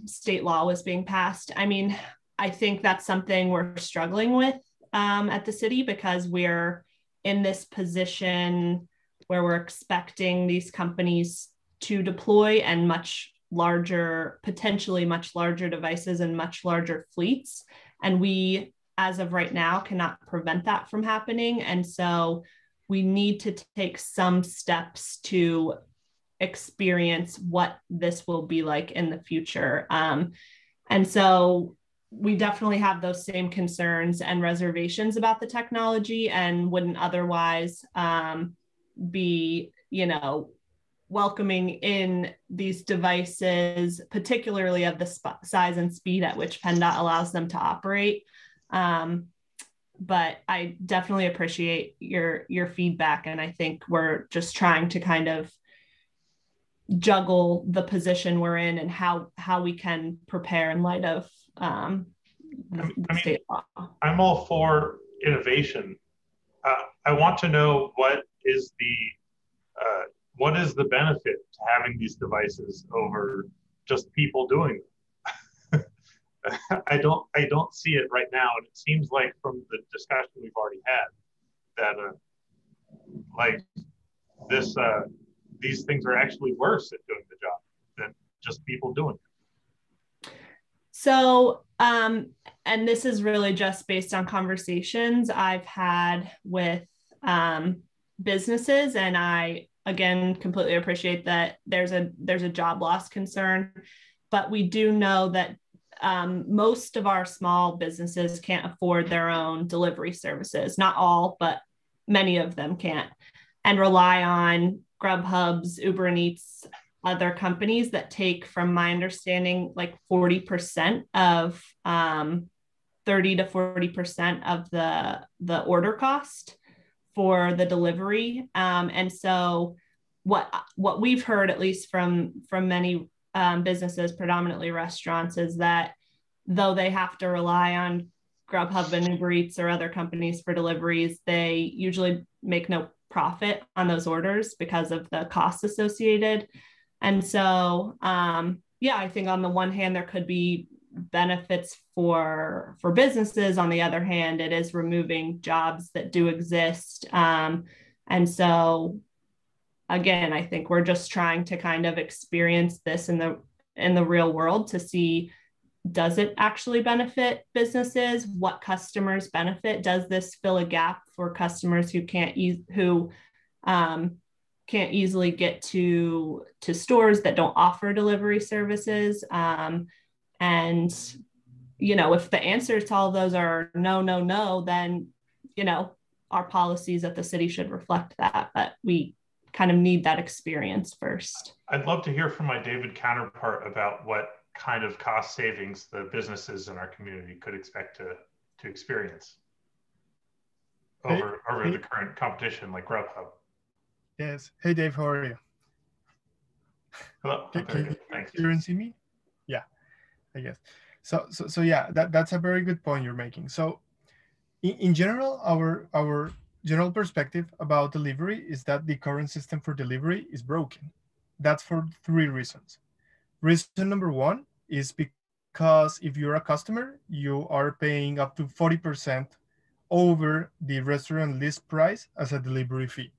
state law was being passed. I mean, I think that's something we're struggling with at the city, because we're in this position where we're expecting these companies to deploy and potentially much larger devices and much larger fleets. And we, as of right now, cannot prevent that from happening. And so we need to take some steps to experience what this will be like in the future. And so we definitely have those same concerns and reservations about the technology, and wouldn't otherwise be, welcoming in these devices, particularly of the size and speed at which PennDOT allows them to operate. But I definitely appreciate your feedback, and I think we're just trying to kind of juggle the position we're in and how we can prepare in light of the state law. I'm all for innovation. I want to know what is the benefit to having these devices over just people doing them? I don't see it right now, and it seems like from the discussion we've already had that like this these things are actually worse at doing the job than just people doing it. So, and this is really just based on conversations I've had with businesses, and I, again, completely appreciate that there's a job loss concern, but we do know that most of our small businesses can't afford their own delivery services. Not all, but many of them can't, and rely on Grubhub's, Uber Eats, other companies that take, from my understanding, like 40% of 30 to 40% of the order cost for the delivery. And so what we've heard, at least from many businesses, predominantly restaurants, is that though they have to rely on Grubhub and Uber Eats or other companies for deliveries, they usually make no profit on those orders because of the costs associated. And so, I think on the one hand, there could be benefits for businesses. On the other hand, it is removing jobs that do exist. And so, again, I think we're just trying to kind of experience this in the real world to see, does it actually benefit businesses? What customers benefit? Does this fill a gap for customers who can't easily get to stores that don't offer delivery services? And if the answers to all of those are no, then our policies at the city should reflect that. But we kind of need that experience first. I'd love to hear from my David counterpart about what kind of cost savings the businesses in our community could expect to experience over the current competition like Grubhub. Yes. Hey, Dave, how are you? Hello. Can you see me? Yeah, I guess. So yeah, that's a very good point you're making. So in general, our general perspective about delivery is that the current system for delivery is broken. That's for 3 reasons. Reason number 1 is because if you're a customer, you are paying up to 40% over the restaurant list price as a delivery fee.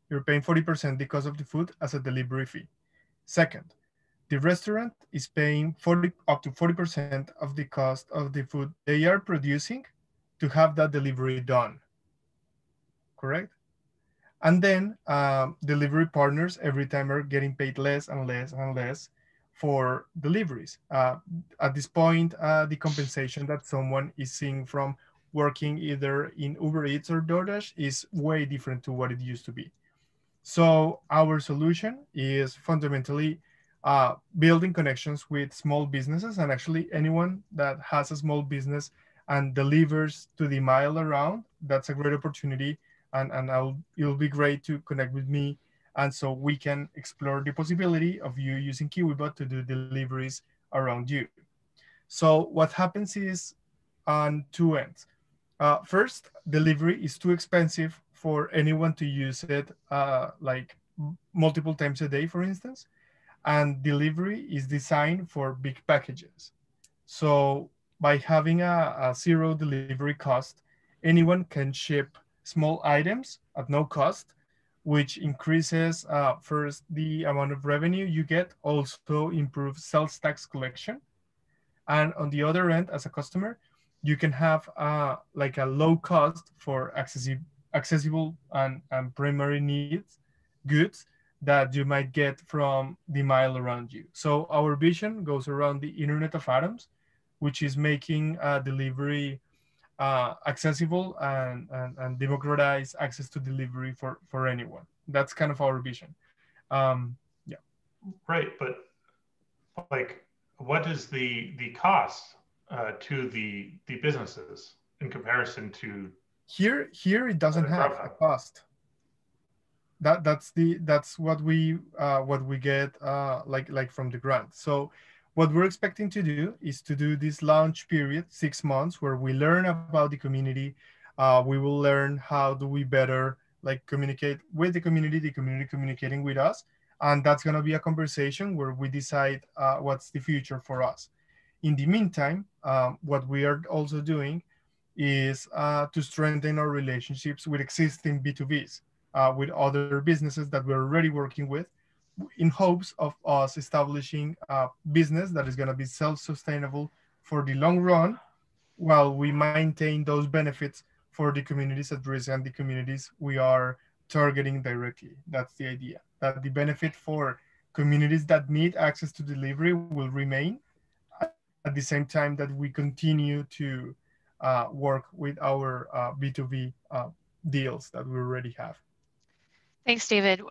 You're paying 40% because of the food as a delivery fee. Second, the restaurant is paying up to 40% of the cost of the food they are producing to have that delivery done. Correct? And then delivery partners every time are getting paid less and less and less for deliveries. At this point, the compensation that someone is seeing from working either in Uber Eats or DoorDash is way different to what it used to be. So our solution is fundamentally building connections with small businesses, and actually anyone that has a small business and delivers to the mile around, that's a great opportunity. And it'll be great to connect with me. And so we can explore the possibility of you using KiwiBot to do deliveries around you. So what happens is on two ends. First, delivery is too expensive for anyone to use it like multiple times a day, for instance. And delivery is designed for big packages. So by having a zero delivery cost, anyone can ship small items at no cost, which increases first the amount of revenue you get, also improves sales tax collection. And on the other end, as a customer, you can have like a low cost for accessible and primary needs goods that you might get from the mile around you. So our vision goes around the Internet of Atoms, which is making delivery accessible and democratize access to delivery for anyone. That's kind of our vision. Yeah. Right, but like, what is the cost to the businesses in comparison to here it doesn't have a cost. That's what we get like from the grant. So what we're expecting to do is to do this launch period, 6 months, where we learn about the community. We will learn how do we better like communicate with the community communicating with us. And that's going to be a conversation where we decide what's the future for us. In the meantime, what we are also doing is to strengthen our relationships with existing B2Bs, with other businesses that we're already working with, in hopes of us establishing a business that is going to be self-sustainable for the long run, while we maintain those benefits for the communities at risk and the communities we are targeting directly. That's the idea, that the benefit for communities that need access to delivery will remain at the same time that we continue to work with our B2B deals that we already have. Thanks, David.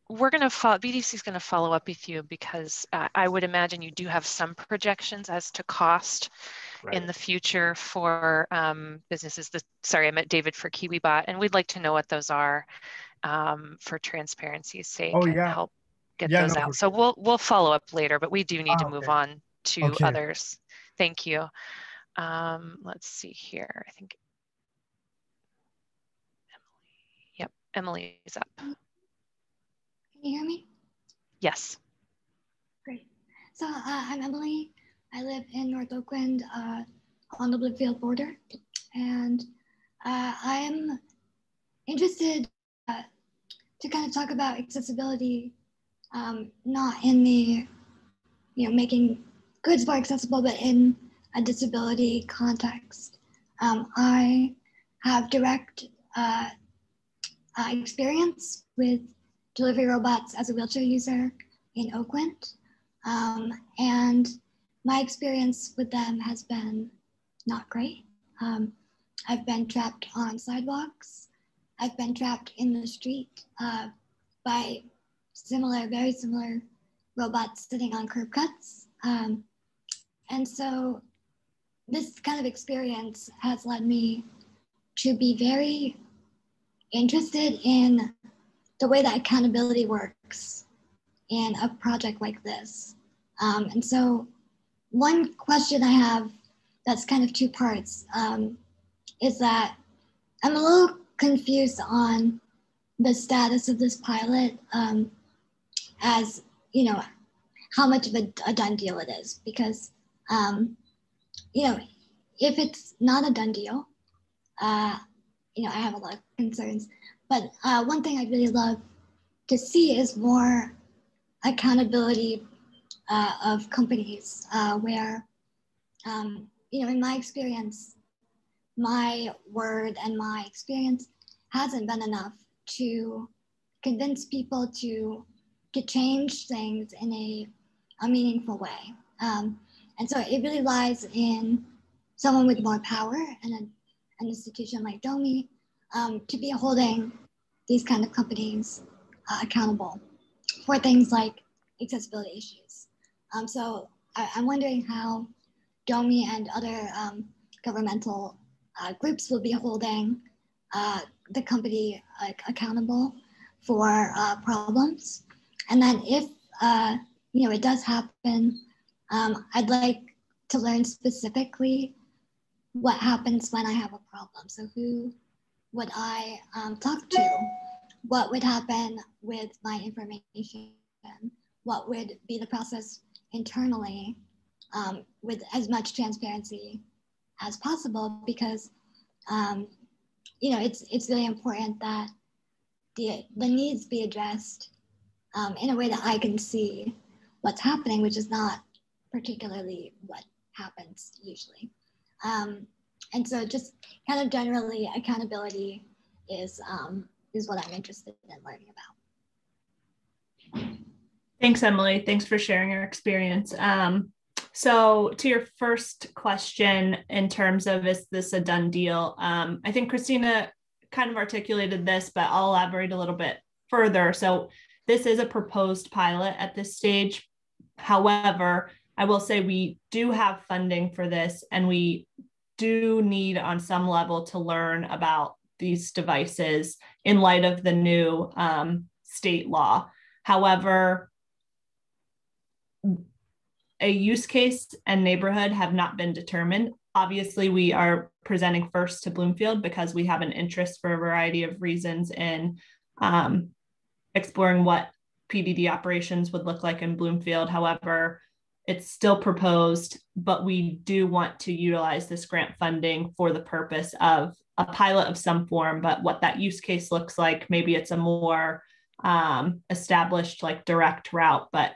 We're going to follow, BDC is going to follow up with you because I would imagine you do have some projections as to cost in the future for businesses. Sorry, I meant David for KiwiBot, and we'd like to know what those are for transparency's sake and help get those out. So we'll follow up later, but we do need to move on to others. Thank you. Let's see here. I think Emily is up. Can you hear me? Yes. Great. So I'm Emily. I live in North Oakland on the Bloomfield border. And I'm interested to kind of talk about accessibility, not in the, making goods more accessible, but in a disability context. I have direct experience with delivery robots as a wheelchair user in Oakland. And my experience with them has been not great. I've been trapped on sidewalks. I've been trapped in the street by very similar robots sitting on curb cuts. And so this kind of experience has led me to be very interested in the way that accountability works in a project like this. And so one question I have that's kind of two parts is that I'm a little confused on the status of this pilot as, how much of a done deal it is, because, if it's not a done deal, I have a lot of concerns. But one thing I'd really love to see is more accountability of companies where, in my experience, my word and my experience hasn't been enough to convince people to change things in a meaningful way. And so it really lies in someone with more power and an institution like DOMI to be holding these kind of companies accountable for things like accessibility issues. So I'm wondering how DOMI and other governmental groups will be holding the company accountable for problems. And then if it does happen, I'd like to learn specifically what happens when I have a problem. So who would I talk to? What would happen with my information? What would be the process internally with as much transparency as possible? Because it's really important that the needs be addressed in a way that I can see what's happening, which is not particularly what happens usually. And so just kind of generally accountability is what I'm interested in learning about. Thanks, Emily. Thanks for sharing your experience. So to your first question in terms of, is this a done deal? I think Christina kind of articulated this, but I'll elaborate a little bit further. So this is a proposed pilot at this stage. However, I will say we do have funding for this, and we do need on some level to learn about these devices in light of the new state law. However, a use case and neighborhood have not been determined. Obviously, we are presenting first to Bloomfield because we have an interest for a variety of reasons in exploring what PDD operations would look like in Bloomfield. However, it's still proposed, but we do want to utilize this grant funding for the purpose of a pilot of some form, but what that use case looks like, maybe it's a more established like direct route. But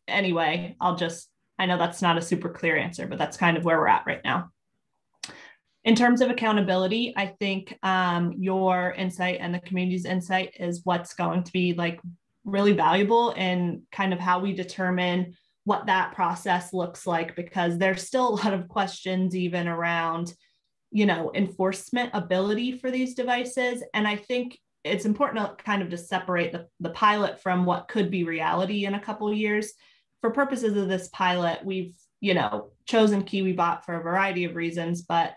anyway, I know that's not a super clear answer, but that's kind of where we're at right now. In terms of accountability, I think your insight and the community's insight is what's going to be like really valuable in kind of how we determine what that process looks like, because there's still a lot of questions even around, enforcement ability for these devices. And I think it's important to kind of just separate the pilot from what could be reality in a couple of years. For purposes of this pilot, we've, chosen KiwiBot for a variety of reasons, but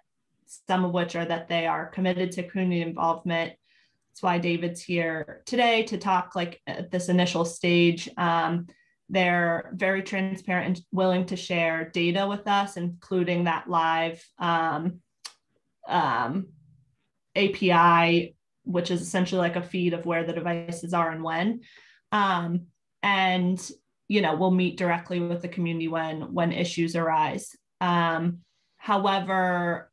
some of which are that they are committed to community involvement. That's why David's here today to talk like at this initial stage. They're very transparent and willing to share data with us, including that live API, which is essentially like a feed of where the devices are and when. And we'll meet directly with the community when issues arise. However,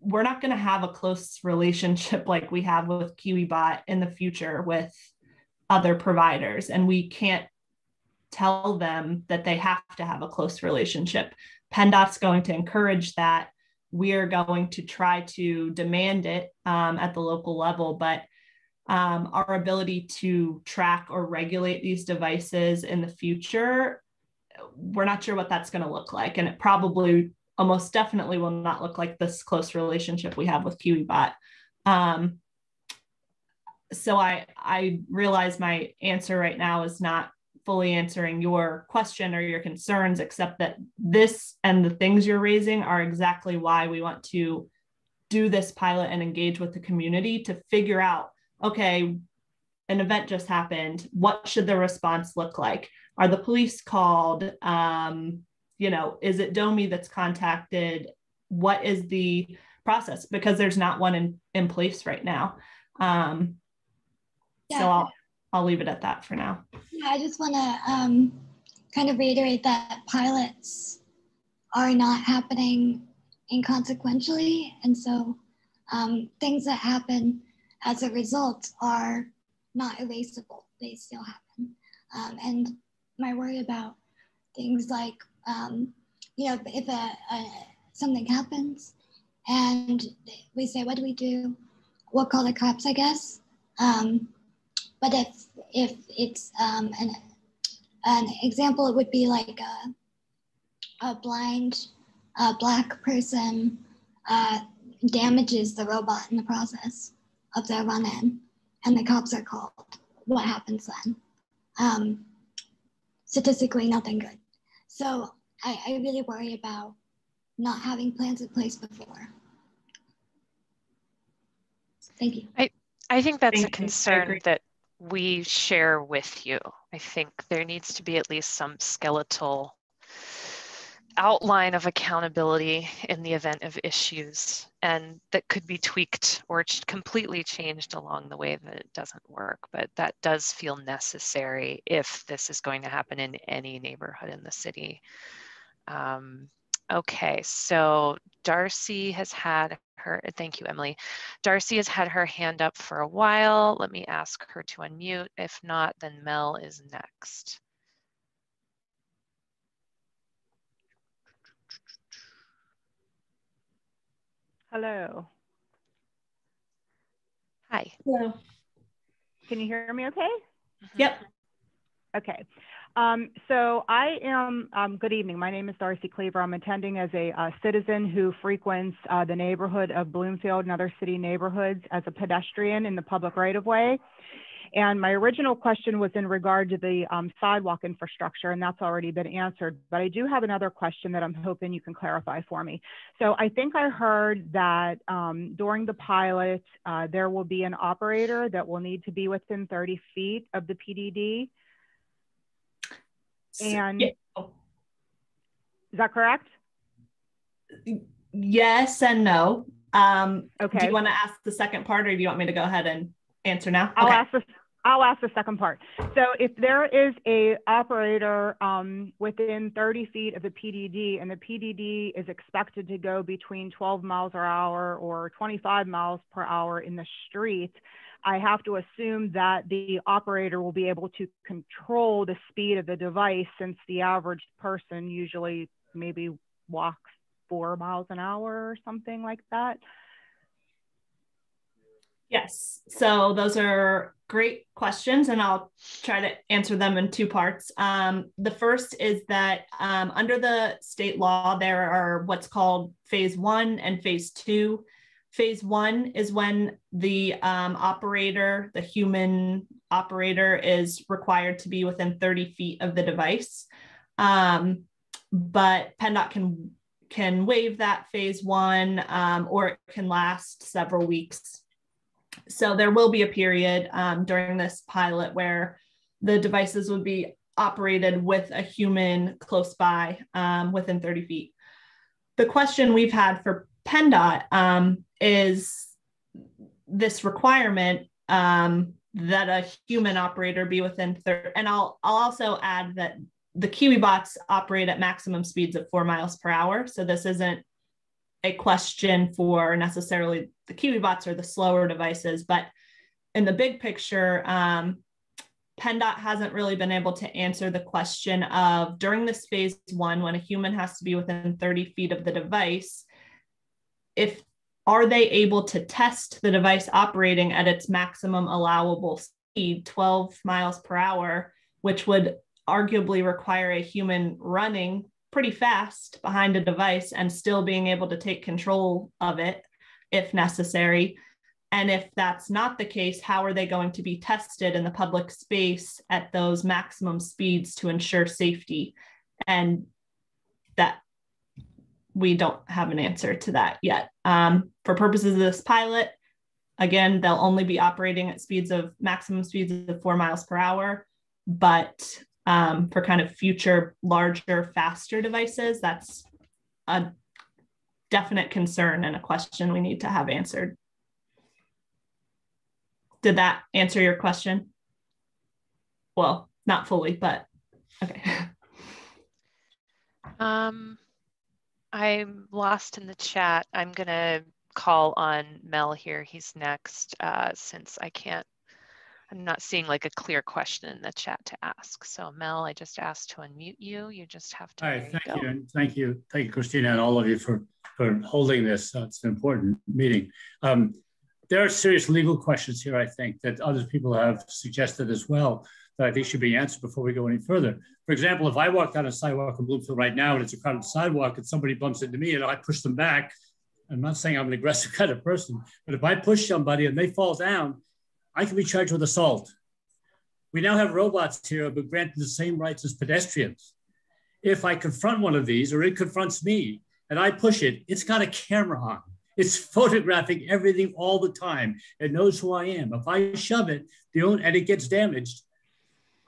we're not going to have a close relationship like we have with KiwiBot in the future with other providers, and we can't tell them that they have to have a close relationship. PennDOT's going to encourage that. We're going to try to demand it at the local level, but our ability to track or regulate these devices in the future, we're not sure what that's going to look like. And it probably almost definitely will not look like this close relationship we have with KiwiBot. So I realize my answer right now is not fully answering your question or your concerns, except that this and the things you're raising are exactly why we want to do this pilot and engage with the community to figure out, okay, an event just happened. What should the response look like? Are the police called? Is it DOMI that's contacted? What is the process? Because there's not one in place right now. So I'll leave it at that for now. Yeah, I just want to kind of reiterate that pilots are not happening inconsequentially. And so things that happen as a result are not erasable. They still happen. And my worry about things like, if something happens and we say, what do we do? We'll call the cops, I guess. But if it's an example, it would be like a blind Black person damages the robot in the process of their run-in, and the cops are called. What happens then? statistically nothing good. So I really worry about not having plans in place before. Thank you. I think that's a Thank you. I concern agree. that we share with you. I think there needs to be at least some skeletal outline of accountability in the event of issues, and that could be tweaked or completely changed along the way that it doesn't work. But that does feel necessary if this is going to happen in any neighborhood in the city. Okay, so Darcy has had her, thank you, Emily. Darcy has had her hand up for a while. Let me ask her to unmute. If not, then Mel is next. Hello. Hi. Hello. Can you hear me okay? Yep. Okay. So I am, good evening. My name is Darcy Cleaver. I'm attending as a citizen who frequents the neighborhood of Bloomfield and other city neighborhoods as a pedestrian in the public right-of-way. And my original question was in regard to the sidewalk infrastructure, and that's already been answered. But I do have another question that I'm hoping you can clarify for me. So I think I heard that during the pilot, there will be an operator that will need to be within 30 feet of the PDD. And yeah. Is that correct? Yes and no. Okay. Do you want to ask the second part, or do you want me to go ahead and answer now? I'll ask the second part. So if there is a operator within 30 feet of the PDD, and the PDD is expected to go between 12 miles per hour or 25 miles per hour in the street, I have to assume that the operator will be able to control the speed of the device, since the average person usually maybe walks 4 miles an hour or something like that. Yes, so those are great questions, and I'll try to answer them in two parts. The first is that under the state law, there are what's called phase 1 and phase 2. Phase 1 is when the operator, the human operator, is required to be within 30 feet of the device. But PennDOT can waive that phase 1, or it can last several weeks. So there will be a period during this pilot where the devices would be operated with a human close by within 30 feet. The question we've had for PennDOT is this requirement that a human operator be within 30, and I'll also add that the KiwiBots operate at maximum speeds of 4 miles per hour. So this isn't a question for necessarily the KiwiBots or the slower devices, but in the big picture, PennDOT hasn't really been able to answer the question of, during this phase 1, when a human has to be within 30 feet of the device, are they able to test the device operating at its maximum allowable speed, 12 miles per hour, which would arguably require a human running pretty fast behind a device and still being able to take control of it if necessary. And if that's not the case, how are they going to be tested in the public space at those maximum speeds to ensure safety? And that we don't have an answer to that yet. For purposes of this pilot, again, they'll only be operating at maximum speeds of 4 miles per hour, but for kind of future larger, faster devices, that's a definite concern and a question we need to have answered. Did that answer your question? Well, not fully, but okay. I'm lost in the chat. I'm gonna call on Mel here. He's next, since I'm not seeing like a clear question in the chat to ask. So Mel, I just asked to unmute you. You just have to. All right, thank you. And thank you, Christina, and all of you for holding this. It's an important meeting. There are serious legal questions here, I think, that other people have suggested as well, that I think should be answered before we go any further. For example, if I walk down a sidewalk in Bloomfield right now and it's a crowded sidewalk and somebody bumps into me and I push them back, I'm not saying I'm an aggressive kind of person, but if I push somebody and they fall down, I can be charged with assault. We now have robots here, but granted the same rights as pedestrians. If I confront one of these, or it confronts me, and I push it, it's got a camera on. It's photographing everything all the time. It knows who I am. If I shove it, and it gets damaged,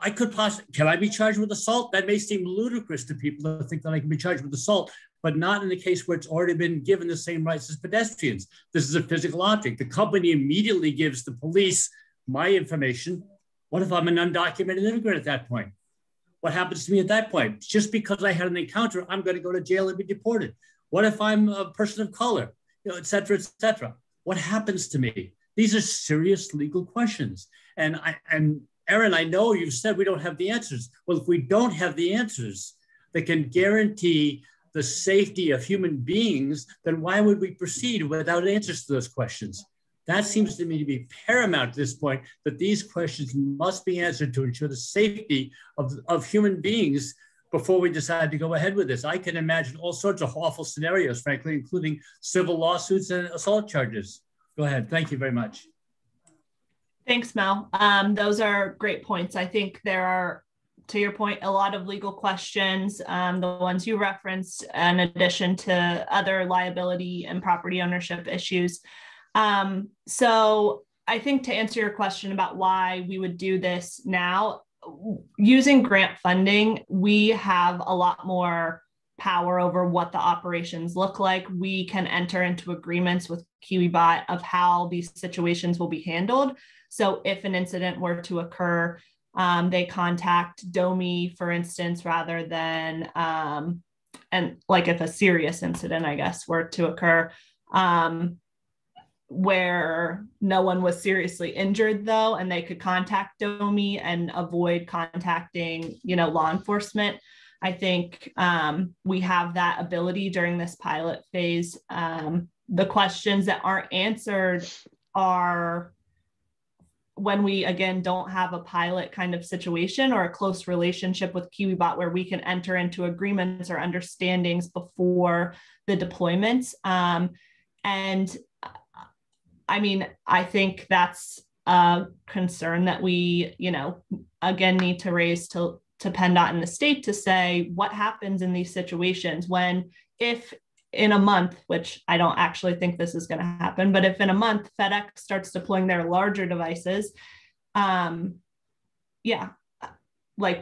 I could possibly, can I be charged with assault? That may seem ludicrous to people to think that I can be charged with assault, but not in the case where it's already been given the same rights as pedestrians. This is a physical object. The company immediately gives the police my information. What if I'm an undocumented immigrant at that point? What happens to me at that point? Just because I had an encounter, I'm going to go to jail and be deported. What if I'm a person of color, et cetera, et cetera? What happens to me? These are serious legal questions. And Erin, I know you've said we don't have the answers. Well, if we don't have the answers that can guarantee the safety of human beings, then why would we proceed without answers to those questions? That seems to me to be paramount at this point, that these questions must be answered to ensure the safety of human beings before we decide to go ahead with this. I can imagine all sorts of awful scenarios, frankly, including civil lawsuits and assault charges. Go ahead. Thank you very much. Thanks, Mel. Those are great points. I think there are, to your point, a lot of legal questions, the ones you referenced, in addition to other liability and property ownership issues. So I think to answer your question about why we would do this now, using grant funding, we have a lot more power over what the operations look like. We can enter into agreements with KiwiBot of how these situations will be handled. So if an incident were to occur, they contact DOMI, for instance, rather than, and like if a serious incident, I guess, were to occur, where no one was seriously injured though, and they could contact DOMI and avoid contacting, law enforcement. I think we have that ability during this pilot phase. The questions that aren't answered are when we, again, don't have a pilot kind of situation or a close relationship with KiwiBot where we can enter into agreements or understandings before the deployments. And I mean, I think that's a concern that we, again, need to raise to PennDOT and the state to say what happens in these situations when, if in a month, which I don't actually think this is going to happen, but if in a month FedEx starts deploying their larger devices, like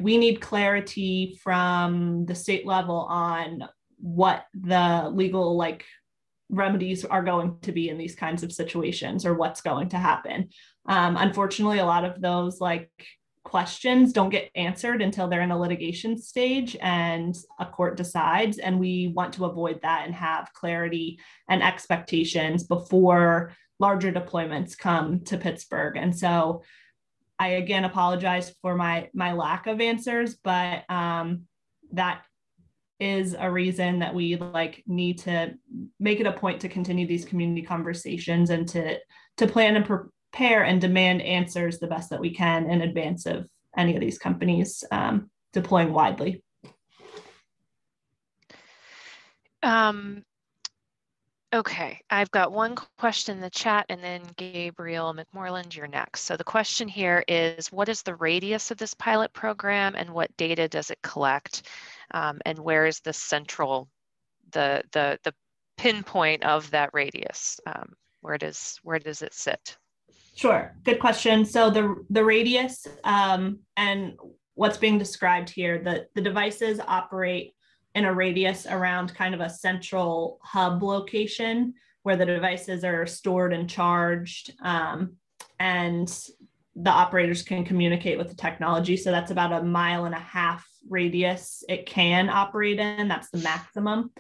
we need clarity from the state level on what the legal remedies are going to be in these kinds of situations or what's going to happen. Unfortunately, a lot of those questions don't get answered until they're in a litigation stage and a court decides, and we want to avoid that and have clarity and expectations before larger deployments come to Pittsburgh. And so I again apologize for my lack of answers, but that is a reason that we need to make it a point to continue these community conversations and to plan and prepare and demand answers the best that we can in advance of any of these companies deploying widely. Okay, I've got one question in the chat, and then Gabriel McMorland, you're next. So the question here is, what is the radius of this pilot program and what data does it collect? And where is the central, the pinpoint of that radius? Where does it sit? Sure, good question. So the radius and what's being described here, the devices operate in a radius around kind of a central hub location where the devices are stored and charged, and the operators can communicate with the technology. So that's about 1.5 mile radius it can operate in. That's the maximum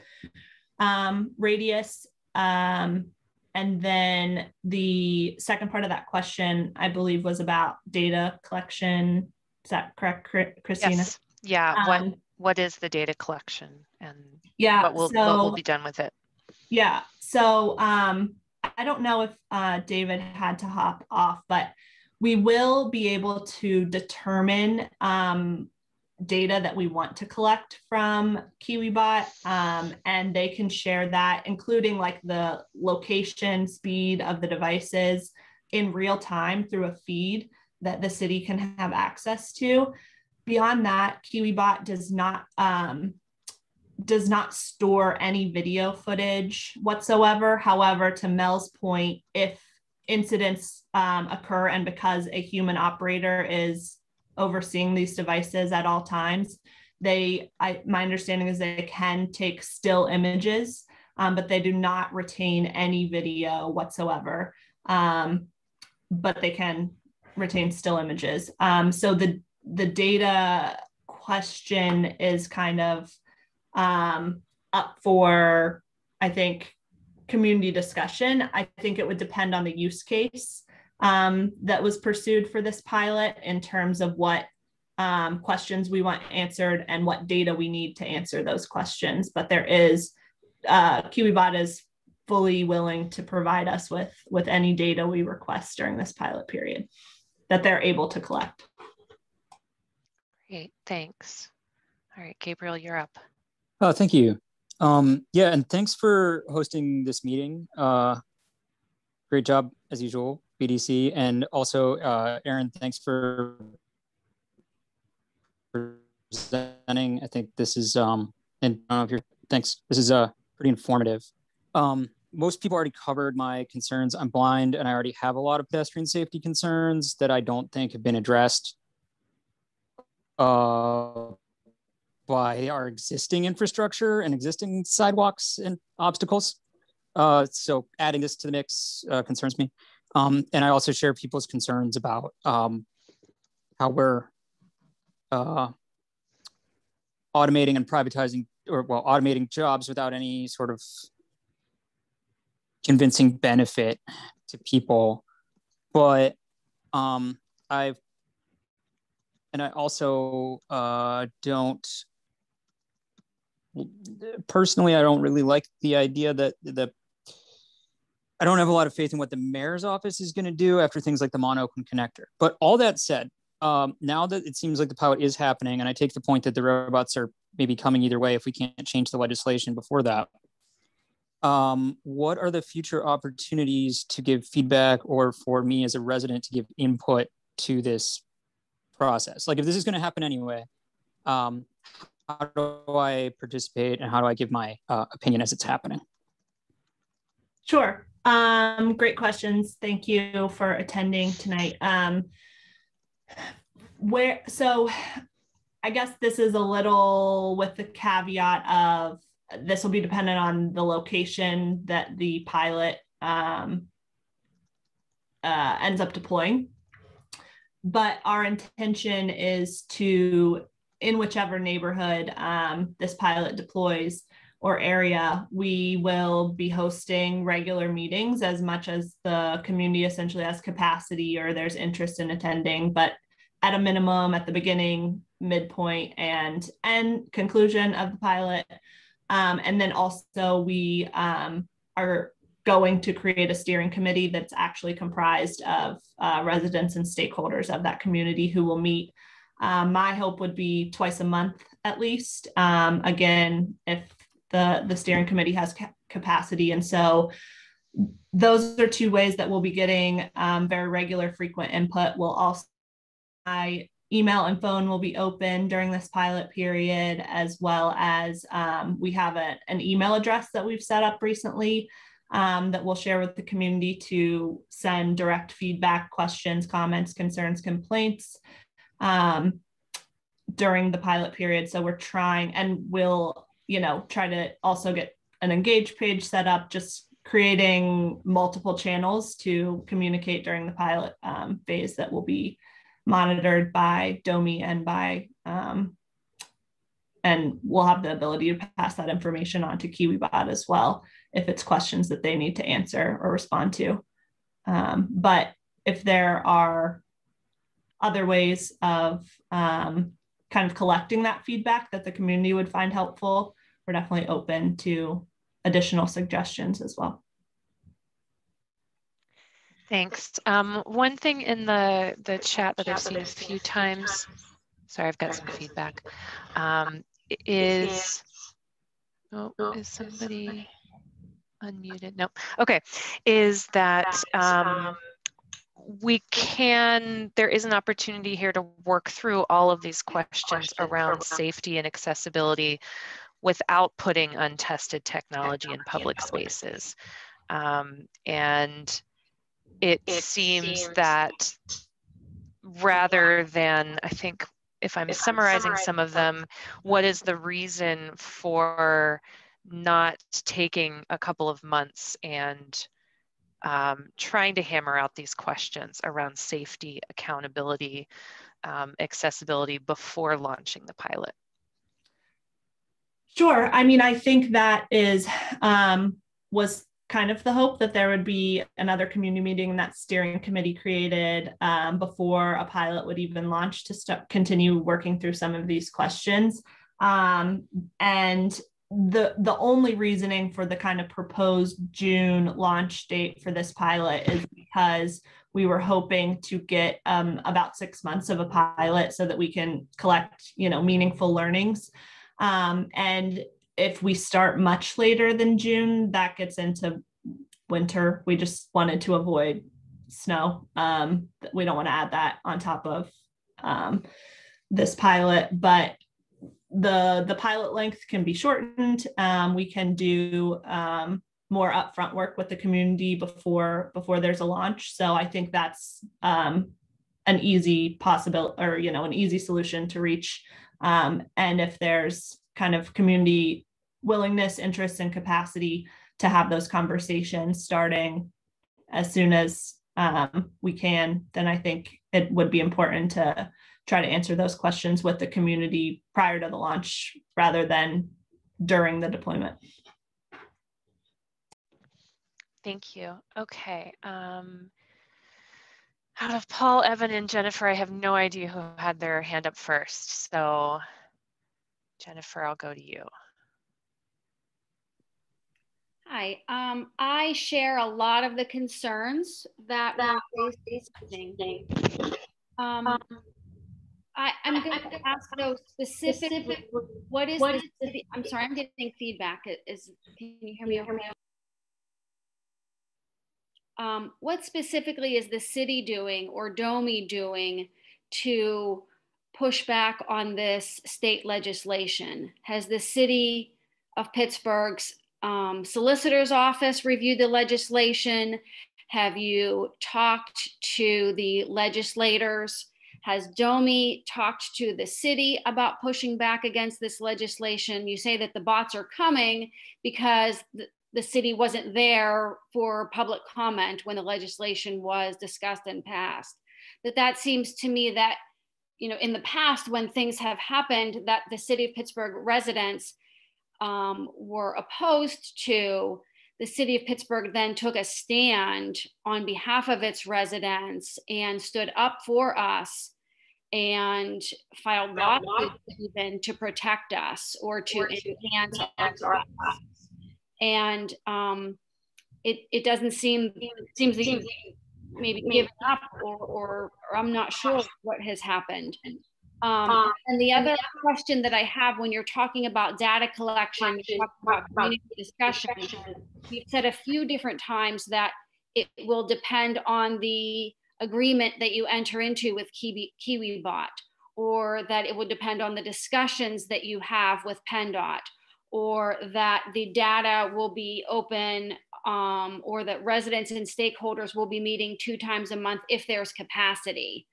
radius. And then the second part of that question, I believe, was about data collection. Is that correct, Christina? Yes. Yeah. What is the data collection, and what will be done with it? Yeah. So I don't know if David had to hop off, but we will be able to determine data that we want to collect from KiwiBot, and they can share that, including the location, speed of the devices in real time through a feed that the city can have access to. Beyond that, KiwiBot does not store any video footage whatsoever. However, to Mel's point, if incidents occur and because a human operator is overseeing these devices at all times, my understanding is they can take still images, but they do not retain any video whatsoever. But they can retain still images. So the data question is kind of up for, I think, community discussion. I think it would depend on the use case that was pursued for this pilot in terms of what questions we want answered and what data we need to answer those questions. But there is, KiwiBot is fully willing to provide us with any data we request during this pilot period that they're able to collect. Great, thanks. All right, Gabriel, you're up. Oh, thank you. Yeah, and thanks for hosting this meeting. Great job as usual, BDC, and also Aaron, thanks for presenting. I think this is thanks. This is pretty informative. Most people already covered my concerns. I'm blind, and I already have a lot of pedestrian safety concerns that I don't think have been addressed by our existing infrastructure and existing sidewalks and obstacles. So adding this to the mix concerns me. And I also share people's concerns about how we're automating and privatizing, automating jobs without any sort of convincing benefit to people. But I also don't, personally, I don't really like the idea that I don't have a lot of faith in what the mayor's office is going to do after things like the Mon-Oakland connector. But all that said, now that it seems like the pilot is happening, and I take the point that the robots are maybe coming either way if we can't change the legislation before that, what are the future opportunities to give feedback or for me as a resident to give input to this process? Like if this is going to happen anyway, how do I participate and how do I give my opinion as it's happening? Sure. Great questions. Thank you for attending tonight. So I guess this is a little with the caveat of this will be dependent on the location that the pilot ends up deploying. But our intention is to, in whichever neighborhood this pilot deploys or area, we will be hosting regular meetings as much as the community essentially has capacity or there's interest in attending, but at a minimum at the beginning, midpoint, and conclusion of the pilot. And then also we are going to create a steering committee that's actually comprised of residents and stakeholders of that community who will meet. My hope would be twice a month at least. Again, if the steering committee has capacity. And so those are two ways that we'll be getting very regular, frequent input. We'll also, my email and phone will be open during this pilot period, as well as we have an email address that we've set up recently that we'll share with the community to send direct feedback, questions, comments, concerns, complaints during the pilot period. So we're trying, and we'll, try to also get an engage page set up, just creating multiple channels to communicate during the pilot phase that will be monitored by DOMI and by, and we'll have the ability to pass that information on to KiwiBot as well, if it's questions that they need to answer or respond to. But if there are other ways of kind of collecting that feedback that the community would find helpful, we're definitely open to additional suggestions as well. Thanks. One thing in the chat that I've seen a few times, sorry, I've got some feedback, is somebody unmuted? No. Okay. Is that there is an opportunity here to work through all of these questions around safety and accessibility without putting untested technology in public spaces. And it seems that rather than, I think, if I'm summarizing some of them, what is the reason for not taking a couple of months and trying to hammer out these questions around safety, accountability, accessibility before launching the pilot? Sure. I mean, I think that was kind of the hope that there would be another community meeting that steering committee created before a pilot would even launch to continue working through some of these questions. And the only reasoning for the kind of proposed June launch date for this pilot is because we were hoping to get about 6 months of a pilot so that we can collect, meaningful learnings. And if we start much later than June, that gets into winter. We just wanted to avoid snow. We don't want to add that on top of this pilot, but the pilot length can be shortened. We can do more upfront work with the community before there's a launch. So I think that's an easy possibility, or an easy solution to reach. And if there's kind of community willingness, interest, and capacity to have those conversations starting as soon as we can, then I think it would be important to try to answer those questions with the community prior to the launch rather than during the deployment. Thank you. Okay. Out of Paul, Evan, and Jennifer, I have no idea who had their hand up first. So Jennifer, I'll go to you. Hi, I share a lot of the concerns that were raised this evening. I'm going to ask though specifically, what is the city? I'm sorry, I'm getting feedback. Can you hear me over now? What specifically is the city doing or DOMI doing to push back on this state legislation? Has the city of Pittsburgh's solicitor's office reviewed the legislation? Have you talked to the legislators? Has DOMI talked to the city about pushing back against this legislation? You say that the bots are coming because the city wasn't there for public comment when the legislation was discussed and passed. That seems to me that, in the past when things have happened that the city of Pittsburgh residents were opposed to, the city of Pittsburgh then took a stand on behalf of its residents and stood up for us and filed lawsuits even to protect us or to enhance our rights. And it doesn't seems maybe giving up or I'm not sure what has happened. And the other question that I have, when you're talking about data collection, you talk about community discussion, you've said a few different times that it will depend on the agreement that you enter into with KiwiBot, or that it would depend on the discussions that you have with PennDOT, or that the data will be open, or that residents and stakeholders will be meeting 2 times a month if there's capacity.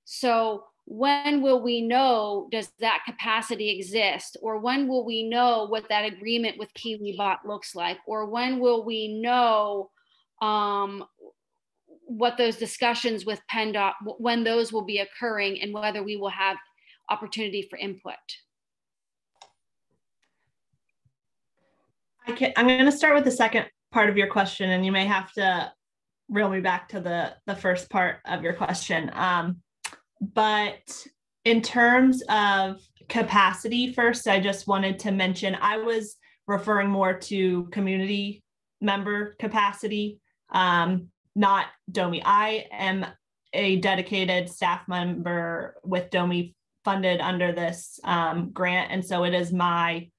So when will we know, does that capacity exist? Or when will we know what that agreement with KiwiBot looks like? Or when will we know what those discussions with PennDOT, when those will be occurring and whether we will have opportunity for input? I'm going to start with the second part of your question, and you may have to reel me back to the first part of your question. But in terms of capacity, first, I just wanted to mention, I was referring more to community member capacity, not DOMI. I am a dedicated staff member with DOMI funded under this grant. And so it is my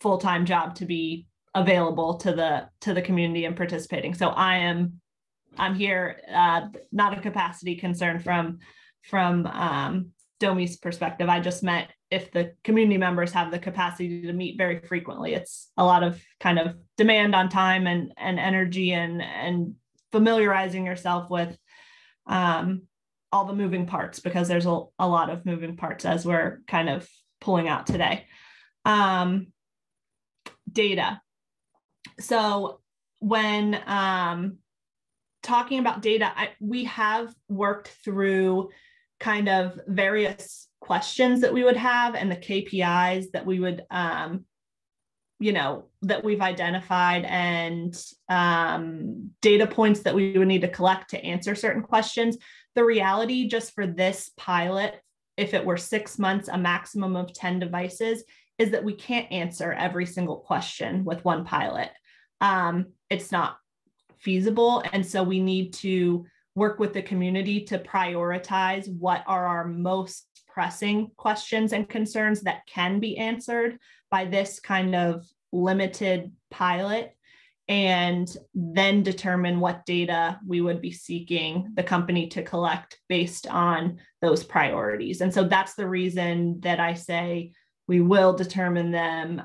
full-time job to be available to the community and participating. So I am I'm here, not a capacity concern from DOMI's perspective. I just meant if the community members have the capacity to meet very frequently, it's a lot of kind of demand on time and energy and familiarizing yourself with all the moving parts, because there's a lot of moving parts as we're kind of pulling out today. Data. So when talking about data, we have worked through kind of various questions that we would have and the KPIs that we would, that we've identified, and data points that we would need to collect to answer certain questions. The reality just for this pilot, if it were 6 months, a maximum of 10 devices, is that we can't answer every single question with one pilot. It's not feasible. And so we need to work with the community to prioritize what are our most pressing questions and concerns that can be answered by this kind of limited pilot, and then determine what data we would be seeking the company to collect based on those priorities. And so that's the reason that I say we will determine them.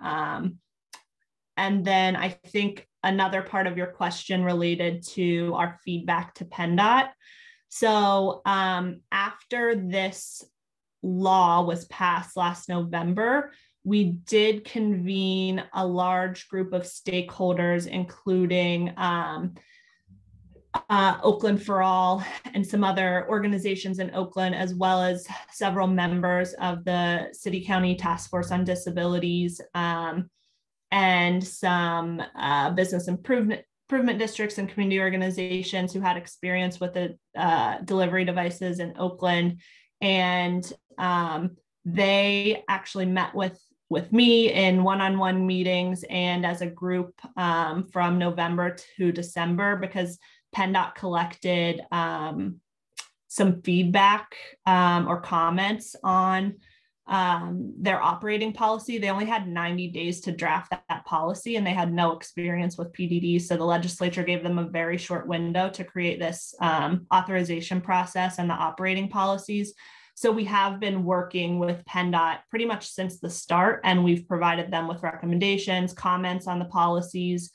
And then I think another part of your question related to our feedback to PennDOT. So after this law was passed last November, we did convene a large group of stakeholders, including Oakland for All and some other organizations in Oakland, as well as several members of the City County Task Force on Disabilities, and some business improvement districts and community organizations who had experience with the delivery devices in Oakland. And they actually met with me in one-on-one meetings and as a group from November to December, because PennDOT collected some feedback or comments on their operating policy. They only had 90 days to draft that policy, and they had no experience with PDDs. So the legislature gave them a very short window to create this authorization process and the operating policies. So we have been working with PennDOT pretty much since the start, and we've provided them with recommendations, comments on the policies,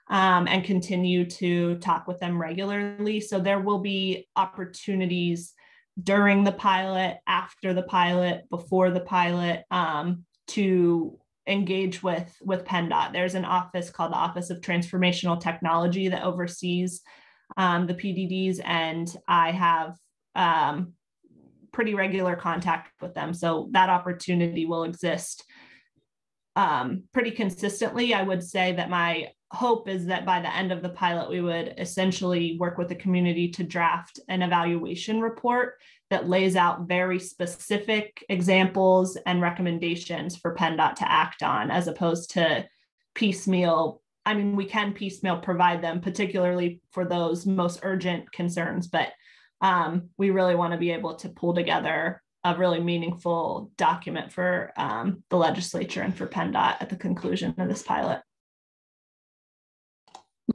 and continue to talk with them regularly. So there will be opportunities during the pilot, after the pilot, before the pilot, to engage with PennDOT. There's an office called the Office of Transformational Technology that oversees the PDDs, and I have pretty regular contact with them. So that opportunity will exist pretty consistently. I would say that my hope is that by the end of the pilot, we would essentially work with the community to draft an evaluation report that lays out very specific examples and recommendations for PennDOT to act on, as opposed to piecemeal. I mean, we can piecemeal provide them, particularly for those most urgent concerns, but we really want to be able to pull together a really meaningful document for the legislature and for PennDOT at the conclusion of this pilot.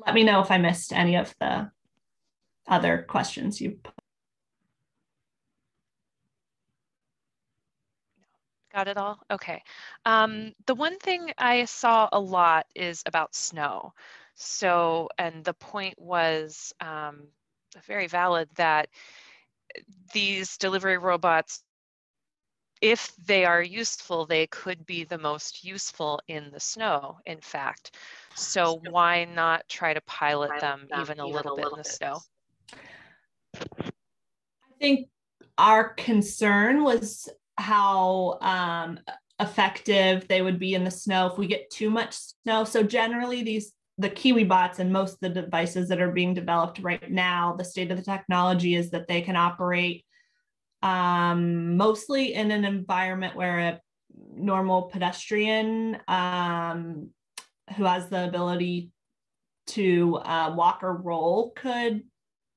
Let me know if I missed any of the other questions you put. Got it all? Okay. The one thing I saw a lot is about snow. So, and the point was very valid that these delivery robots, if they are useful, they could be the most useful in the snow, in fact. So why not try to pilot them even a little bit in the snow? I think our concern was how effective they would be in the snow if we get too much snow. So generally the KiwiBots and most of the devices that are being developed right now, the state of the technology is that they can operate mostly in an environment where a normal pedestrian who has the ability to walk or roll could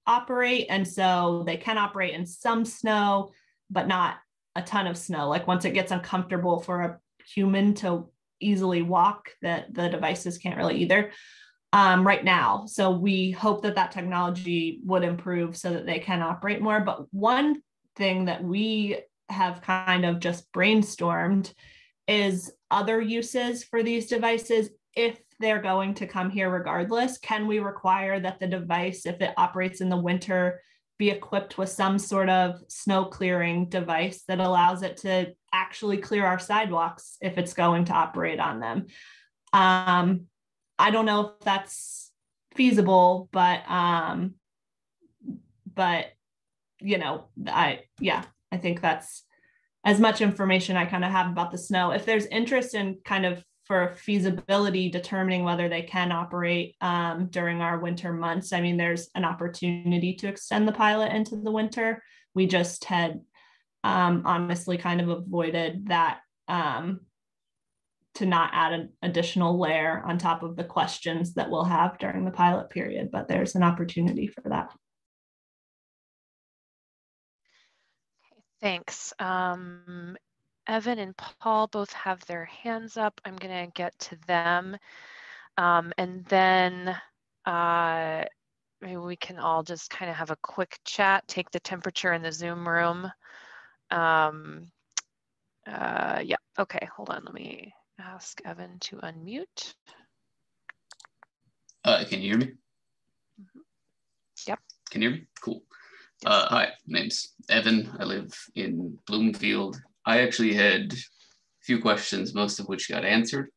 operate. And so they can operate in some snow, but not a ton of snow. Like once it gets uncomfortable for a human to easily walk, that the devices can't really either. right now. So we hope that that technology would improve so that they can operate more. But one thing that we have kind of just brainstormed is other uses for these devices. If they're going to come here regardless, can we require that the device, if it operates in the winter, be equipped with some sort of snow clearing device that allows it to actually clear our sidewalks if it's going to operate on them? I don't know if that's feasible, but you know, I think that's as much information I kind of have about the snow. If there's interest in kind of for feasibility determining whether they can operate during our winter months, I mean, there's an opportunity to extend the pilot into the winter. We just had honestly kind of avoided that to not add an additional layer on top of the questions that we'll have during the pilot period, but there's an opportunity for that. Okay, thanks. Evan and Paul both have their hands up. I'm going to get to them. And then maybe we can all just kind of have a quick chat, take the temperature in the Zoom room. Yeah, okay, hold on. Let me ask Evan to unmute. Can you hear me? Mm-hmm. Yep. Can you hear me? Cool. Hi, name's Evan. I live in Bloomfield. I actually had a few questions, most of which got answered.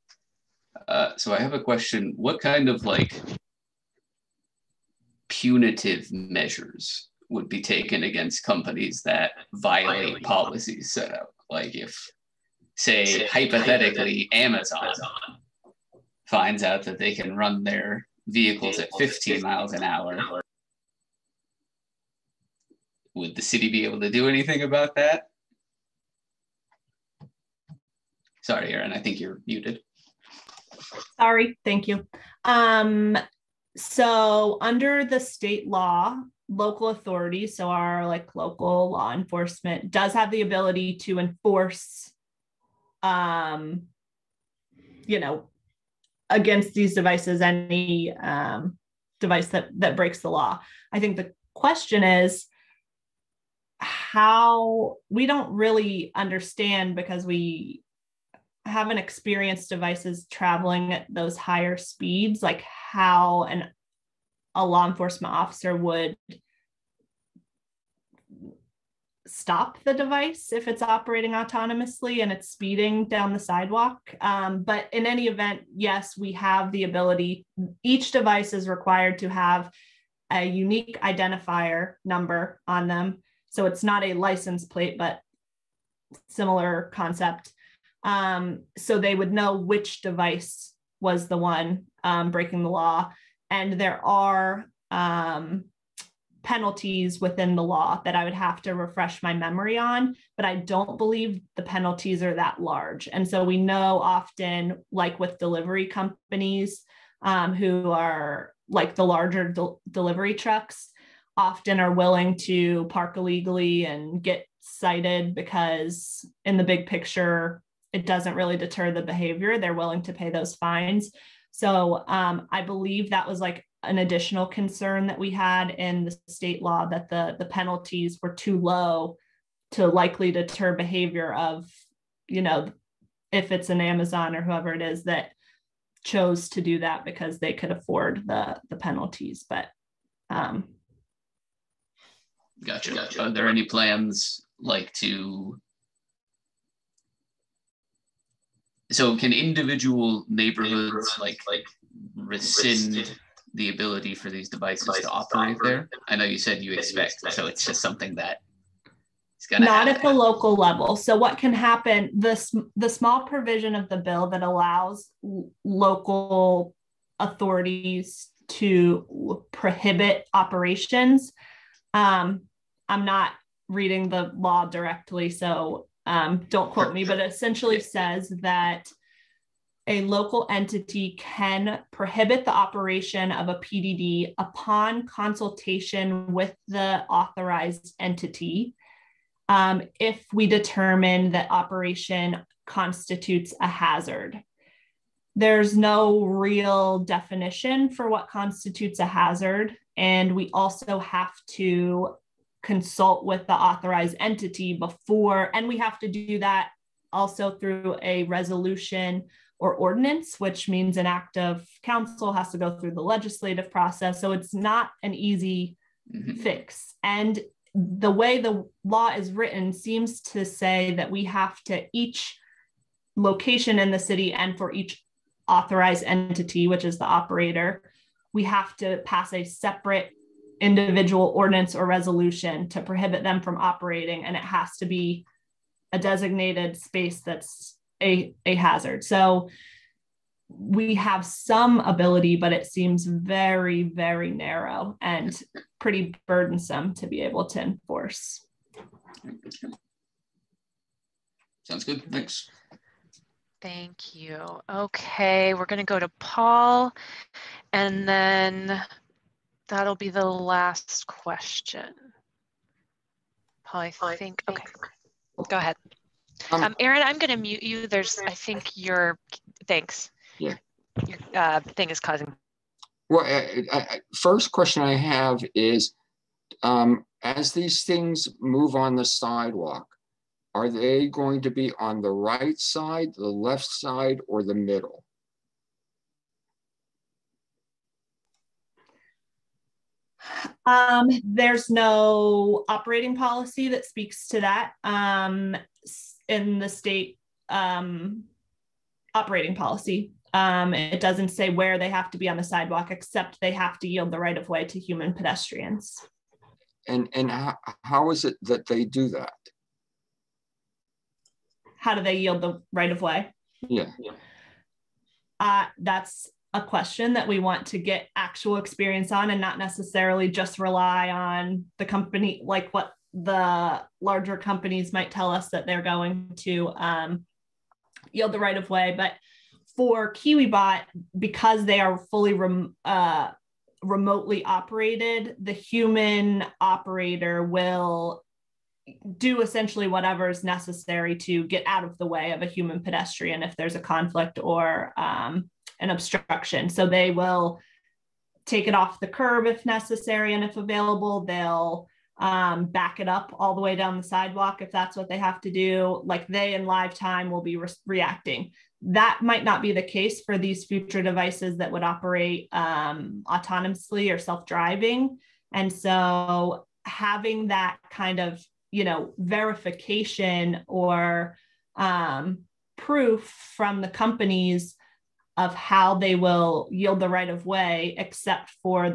So I have a question. What kind of like punitive measures would be taken against companies that violate policies set out? Like if, say, hypothetically, Amazon finds out that they can run their vehicles at 15 miles an hour, would the city be able to do anything about that? Sorry, Aaron, I think you're muted. Sorry, thank you. So under the state law, local authorities, so our like local law enforcement does have the ability to enforce, you know, against these devices, any device that breaks the law. I think the question is how we don't really understand, because we haven't experienced devices traveling at those higher speeds, like how a law enforcement officer would stop the device if it's operating autonomously and it's speeding down the sidewalk. But in any event, yes, we have the ability. Each device is required to have a unique identifier number on them. So it's not a license plate, but similar concept. So they would know which device was the one breaking the law. And there are penalties within the law that I would have to refresh my memory on, but I don't believe the penalties are that large. And so we know often, like with delivery companies who are like the larger delivery trucks, often are willing to park illegally and get cited because in the big picture, it doesn't really deter the behavior. They're willing to pay those fines. So I believe that was like an additional concern that we had in the state law, that the penalties were too low to likely deter behavior of, you know, if it's an Amazon or whoever it is that chose to do that because they could afford the penalties. But Gotcha. Are there any plans like to, so can individual neighborhoods like rescind the ability for these devices to operate there? I know you said you expect, so it's just something that is going to happen. Not at the local level. So what can happen, the small provision of the bill that allows local authorities to prohibit operations, I'm not reading the law directly, so don't quote me, but it essentially says that a local entity can prohibit the operation of a PDD upon consultation with the authorized entity if we determine that operation constitutes a hazard. There's no real definition for what constitutes a hazard. And we also have to consult with the authorized entity before, and we have to do that also through a resolution or ordinance, which means an act of council has to go through the legislative process. So it's not an easy fix. And the way the law is written seems to say that we have to, each location in the city and for each authorized entity, which is the operator, we have to pass a separate individual ordinance or resolution to prohibit them from operating. And it has to be a designated space that's a hazard. So we have some ability, but it seems very, very narrow and pretty burdensome to be able to enforce. Sounds good. Thanks. Thank you. Okay, we're going to go to Paul, and then that'll be the last question. Paul, I think, okay, go ahead. Aaron, I'm going to mute you. There's, I think thanks. Yeah. Your thing is causing. Well, first question I have is, as these things move on the sidewalk, are they going to be on the right side, the left side, or the middle? There's no operating policy that speaks to that in the state operating policy. It doesn't say where they have to be on the sidewalk, except they have to yield the right of way to human pedestrians. And how is it that they do that? How do they yield the right of way? Yeah. That's a question that we want to get actual experience on, and not necessarily just rely on the company, like what the larger companies might tell us that they're going to yield the right of way. But for KiwiBot, because they are fully remotely operated, the human operator will do essentially whatever is necessary to get out of the way of a human pedestrian if there's a conflict or an obstruction. So they will take it off the curb if necessary, and if available, they'll back it up all the way down the sidewalk if that's what they have to do. Like, they in live time will be reacting. That might not be the case for these future devices that would operate autonomously or self-driving. And so having that kind of, verification or proof from the companies of how they will yield the right of way, except for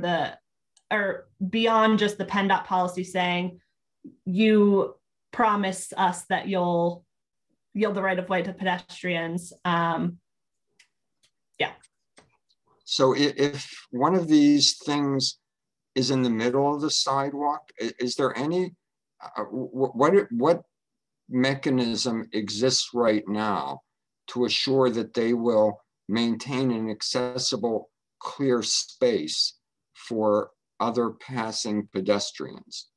or beyond just the PennDOT policy saying, you promise us that you'll yield the right of way to pedestrians. Yeah. So if one of these things is in the middle of the sidewalk, is there any, what mechanism exists right now to assure that they will maintain an accessible, clear space for other passing pedestrians?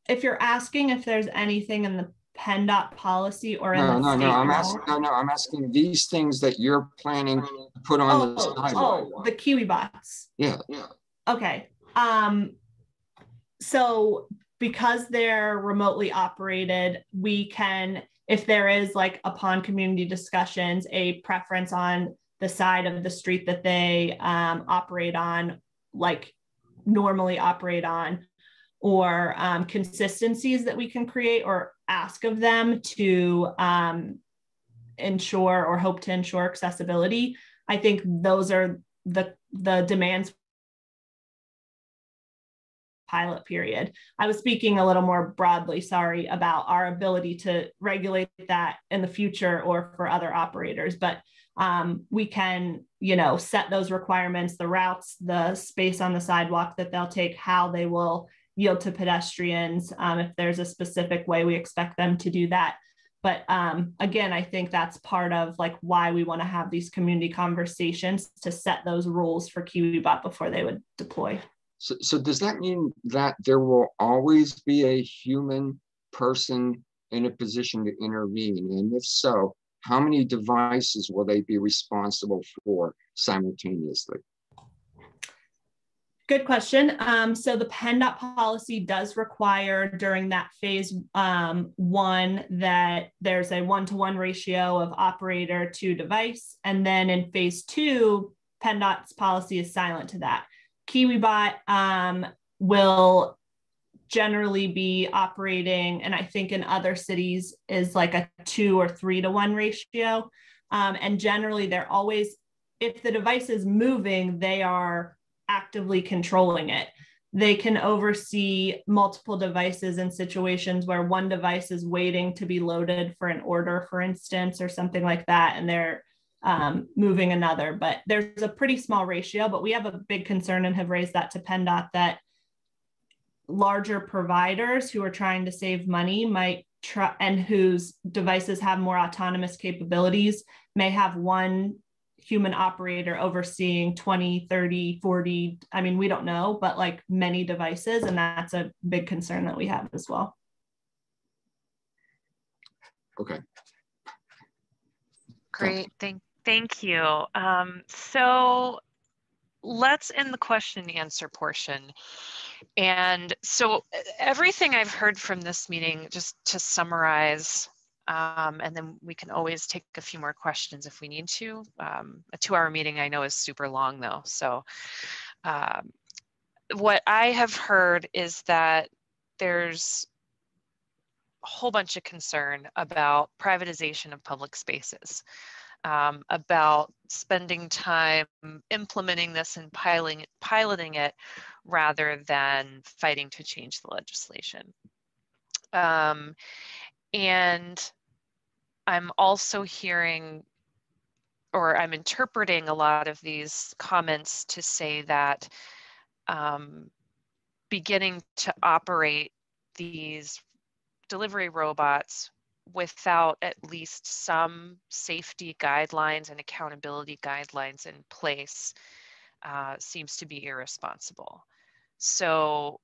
If you're asking if there's anything in the PennDOT policy or in I'm asking these things that you're planning to put on the sidewalk. The KiwiBots. Yeah. Okay. So because they're remotely operated, we can, if there is, like, upon community discussions, a preference on the side of the street that they operate on, like normally operate on, or consistencies that we can create or ask of them to ensure or hope to ensure accessibility. I think those are the demands pilot period. I was speaking a little more broadly, sorry, about our ability to regulate that in the future or for other operators, but we can, set those requirements, the routes, the space on the sidewalk that they'll take, how they will yield to pedestrians, if there's a specific way we expect them to do that. But again, I think that's part of why we want to have these community conversations to set those rules for KiwiBot before they would deploy. So does that mean that there will always be a human person in a position to intervene? And if so, how many devices will they be responsible for simultaneously? Good question. So the PennDOT policy does require during that phase 1 that there's a 1-to-1 ratio of operator to device. And then in phase 2, PennDOT's policy is silent to that. KiwiBot will generally be operating, and I think in other cities is like a 2 or 3-to-1 ratio. And generally they're always, if the device is moving, they are actively controlling it. They can oversee multiple devices in situations where one device is waiting to be loaded for an order, for instance, or something like that, and they're moving another. But there's a pretty small ratio, but we have a big concern and have raised that to PennDOT that larger providers who are trying to save money might try, and whose devices have more autonomous capabilities, may have one human operator overseeing 20, 30, 40, I mean, we don't know, but like many devices. And that's a big concern that we have as well. Okay. Great, thank you. So let's end the question and answer portion. And so everything I've heard from this meeting, just to summarize, and then we can always take a few more questions if we need to. A 2-hour meeting I know is super long though. So what I have heard is that there's a whole bunch of concern about privatization of public spaces, about spending time implementing this and piloting it rather than fighting to change the legislation. And I'm also hearing, or I'm interpreting a lot of these comments to say that beginning to operate these delivery robots without at least some safety guidelines and accountability guidelines in place seems to be irresponsible. So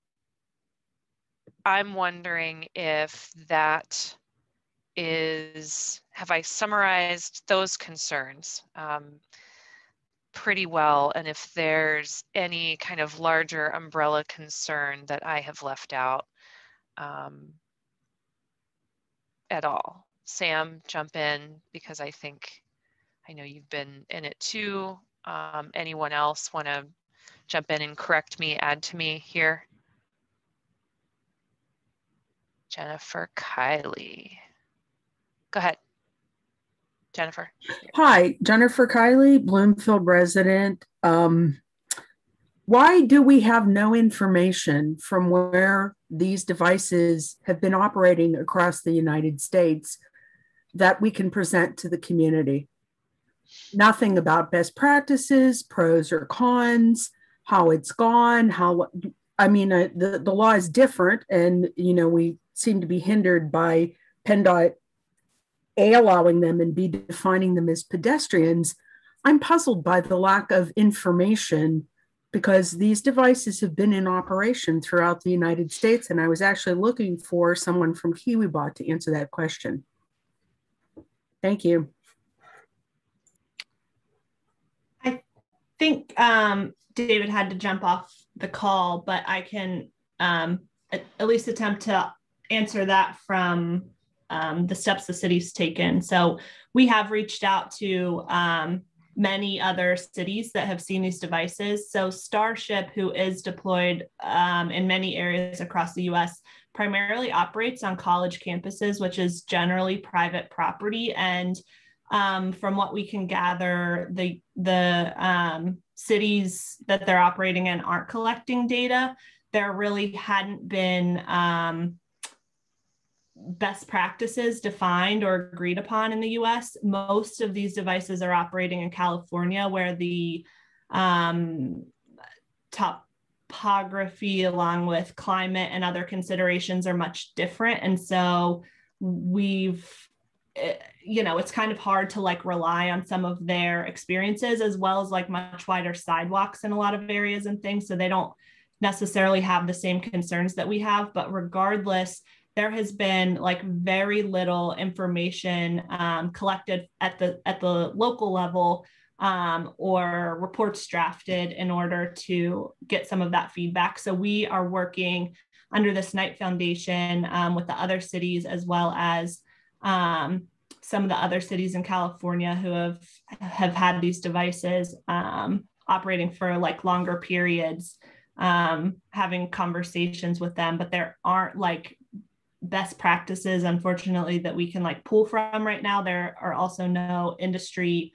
I'm wondering if that is, have I summarized those concerns pretty well? And if there's any kind of larger umbrella concern that I have left out at all. Sam, jump in, because I know you've been in it too. Anyone else want to jump in and correct me, add to me here? Jennifer Kiley. Go ahead, Jennifer. Hi, Jennifer Kiley, Bloomfield resident. Why do we have no information from where these devices have been operating across the United States that we can present to the community? Nothing about best practices, pros or cons, how it's gone, the law is different, and we seem to be hindered by PennDOT A, allowing them, and B, defining them as pedestrians. I'm puzzled by the lack of information, because these devices have been in operation throughout the United States, and I was actually looking for someone from KiwiBot to answer that question. Thank you. I think David had to jump off the call, but I can at least attempt to answer that from the steps the city's taken. So we have reached out to many other cities that have seen these devices. So Starship, who is deployed in many areas across the US, primarily operates on college campuses, which is generally private property. And from what we can gather, the cities that they're operating in aren't collecting data. There really hadn't been best practices defined or agreed upon in the US. Most of these devices are operating in California, where the topography along with climate and other considerations are much different. And so it's kind of hard to rely on some of their experiences, as well as much wider sidewalks in a lot of areas and things. So they don't necessarily have the same concerns that we have, but regardless, there has been like very little information collected at the local level or reports drafted in order to get some of that feedback. So we are working under this Knight Foundation with the other cities, as well as some of the other cities in California who have had these devices operating for like longer periods, having conversations with them, but there aren't like best practices, unfortunately, that we can like pull from right now. There are also no industry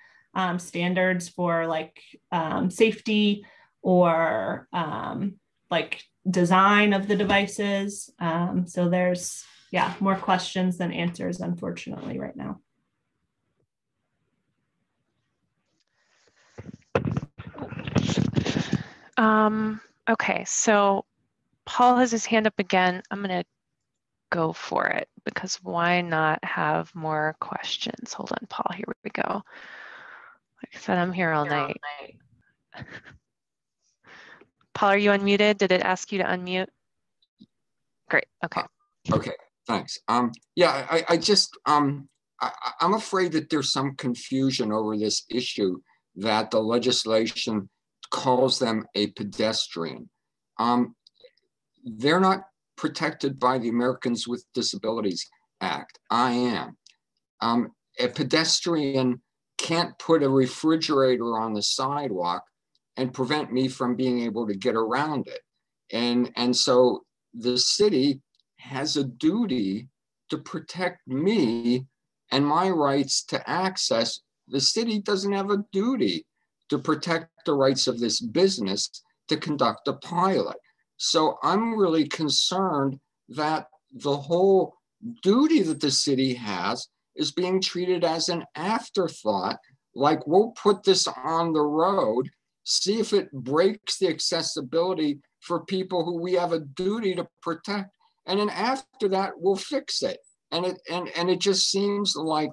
standards for like safety or like design of the devices. So there's, yeah, more questions than answers, unfortunately, right now. Okay, so Paul has his hand up again. I'm going to go for it because why not have more questions? Hold on, Paul, here we go. Like I said, I'm here all night. Paul, are you unmuted? Did it ask you to unmute? Great, okay. Okay, thanks. Yeah, I'm afraid that there's some confusion over this issue that the legislation calls them a pedestrian. They're not protected by the Americans with Disabilities Act. I am. A pedestrian can't put a refrigerator on the sidewalk and prevent me from being able to get around it. And so the city has a duty to protect me and my rights to access. The city doesn't have a duty to protect the rights of this business to conduct a pilot. So I'm really concerned that the whole duty that the city has is being treated as an afterthought, like we'll put this on the road, see if it breaks the accessibility for people who we have a duty to protect. And then after that, we'll fix it. And it just seems like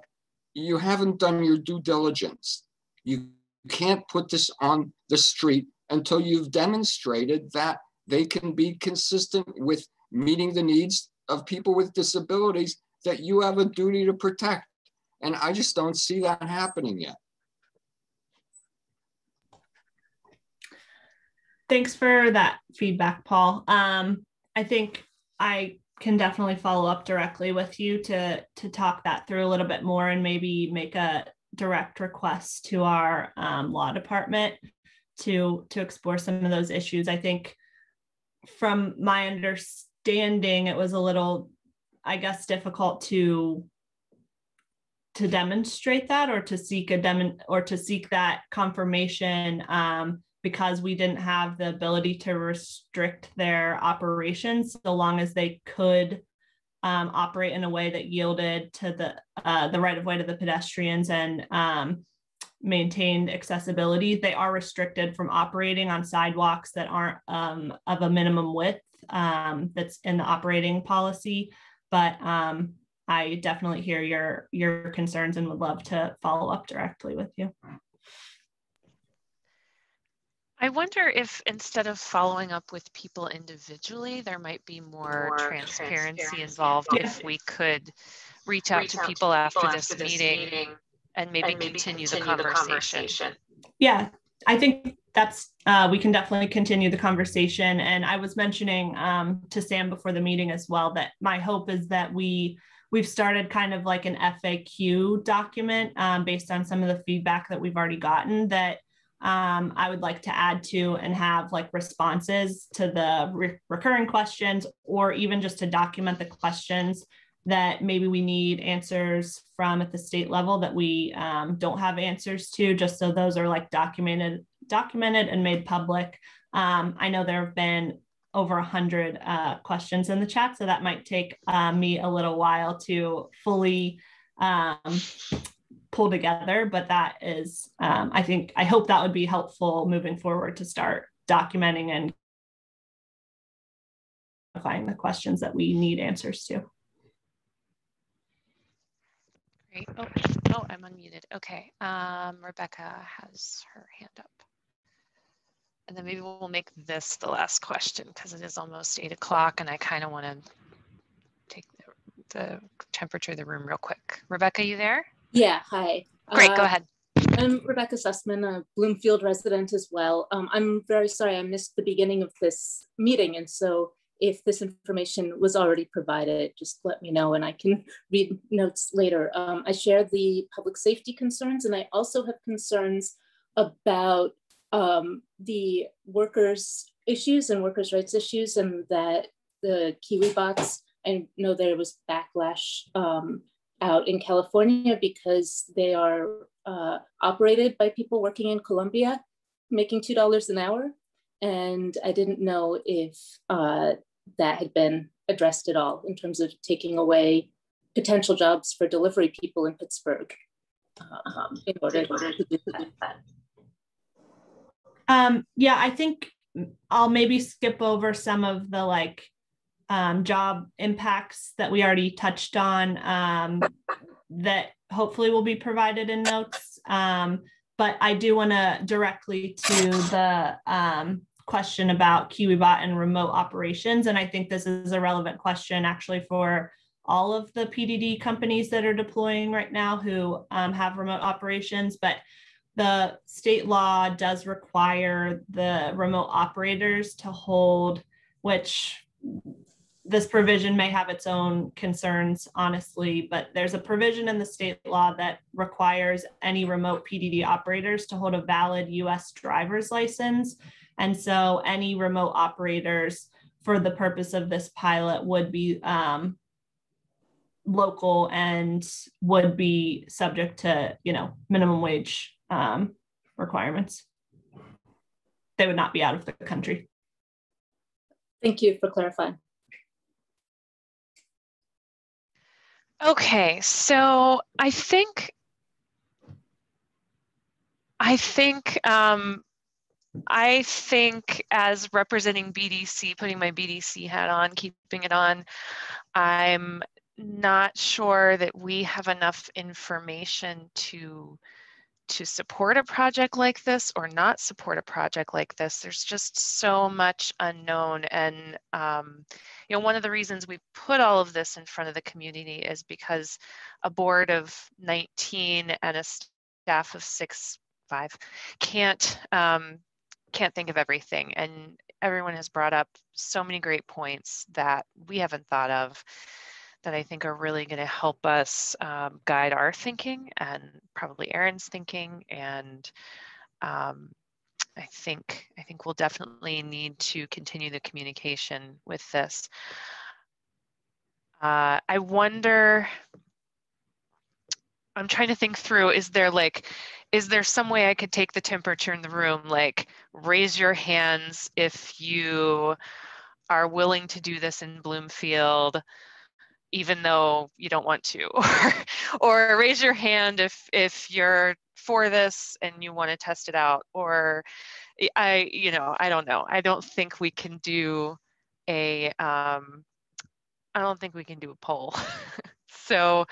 you haven't done your due diligence. You can't put this on the street until you've demonstrated that they can be consistent with meeting the needs of people with disabilities that you have a duty to protect. And I just don't see that happening yet. Thanks for that feedback, Paul. I think I can definitely follow up directly with you to talk that through a little bit more and maybe make a direct request to our law department to explore some of those issues. I think from my understanding, it was a little, I guess, difficult to demonstrate that or to seek that confirmation because we didn't have the ability to restrict their operations so long as they could operate in a way that yielded to the right of way to the pedestrians and maintained accessibility. They are restricted from operating on sidewalks that aren't of a minimum width that's in the operating policy. But I definitely hear your concerns and would love to follow up directly with you. I wonder if instead of following up with people individually, there might be more transparency involved if we could reach out to people after this meeting and maybe continue the conversation. Yeah, I think that's, we can definitely continue the conversation. And I was mentioning to Sam before the meeting as well, that my hope is that we've started kind of like an FAQ document based on some of the feedback that we've already gotten that I would like to add to and have like responses to the recurring questions, or even just to document the questions that maybe we need answers from at the state level that we don't have answers to, just so those are like documented and made public. I know there have been over 100 questions in the chat, so that might take me a little while to fully pull together, but that is, I hope that would be helpful moving forward to start documenting and finding the questions that we need answers to. Great. Oh, I'm unmuted. Okay. Rebecca has her hand up. And then maybe we'll make this the last question because it is almost 8 o'clock and I kind of want to take the the temperature of the room real quick. Rebecca, you there? Yeah, hi. Great, go ahead. I'm Rebecca Sussman, a Bloomfield resident as well. I'm very sorry I missed the beginning of this meeting, and so if this information was already provided, just let me know and I can read notes later. I share the public safety concerns, and I also have concerns about the workers' issues and workers' rights issues, and that the Kiwi bots, I know there was backlash out in California because they are operated by people working in Colombia, making $2 an hour. And I didn't know if that had been addressed at all in terms of taking away potential jobs for delivery people in Pittsburgh in order to do that. Yeah, I think I'll maybe skip over some of the job impacts that we already touched on that hopefully will be provided in notes. But I do want to directly to the question about KiwiBot and remote operations. And I think this is a relevant question actually for all of the PDD companies that are deploying right now who have remote operations. But the state law does require the remote operators to hold, which this provision may have its own concerns, honestly, but there's a provision in the state law that requires any remote PDD operators to hold a valid US driver's license. And so any remote operators for the purpose of this pilot would be local and would be subject to, minimum wage requirements. They would not be out of the country. Thank you for clarifying. Okay, so I think as representing BDC, putting my BDC hat on, keeping it on, I'm not sure that we have enough information to support a project like this or not support a project like this. There's just so much unknown. And, one of the reasons we put all of this in front of the community is because a board of 19 and a staff of 5 can't think of everything. And everyone has brought up so many great points that we haven't thought of that I think are really going to help us guide our thinking and probably Erin's thinking. And I think we'll definitely need to continue the communication with this. I wonder, I'm trying to think through, is there some way I could take the temperature in the room, like raise your hands if you are willing to do this in Bloomfield, even though you don't want to, or raise your hand if you're for this and you want to test it out, or I don't know. I don't think we can do a poll. So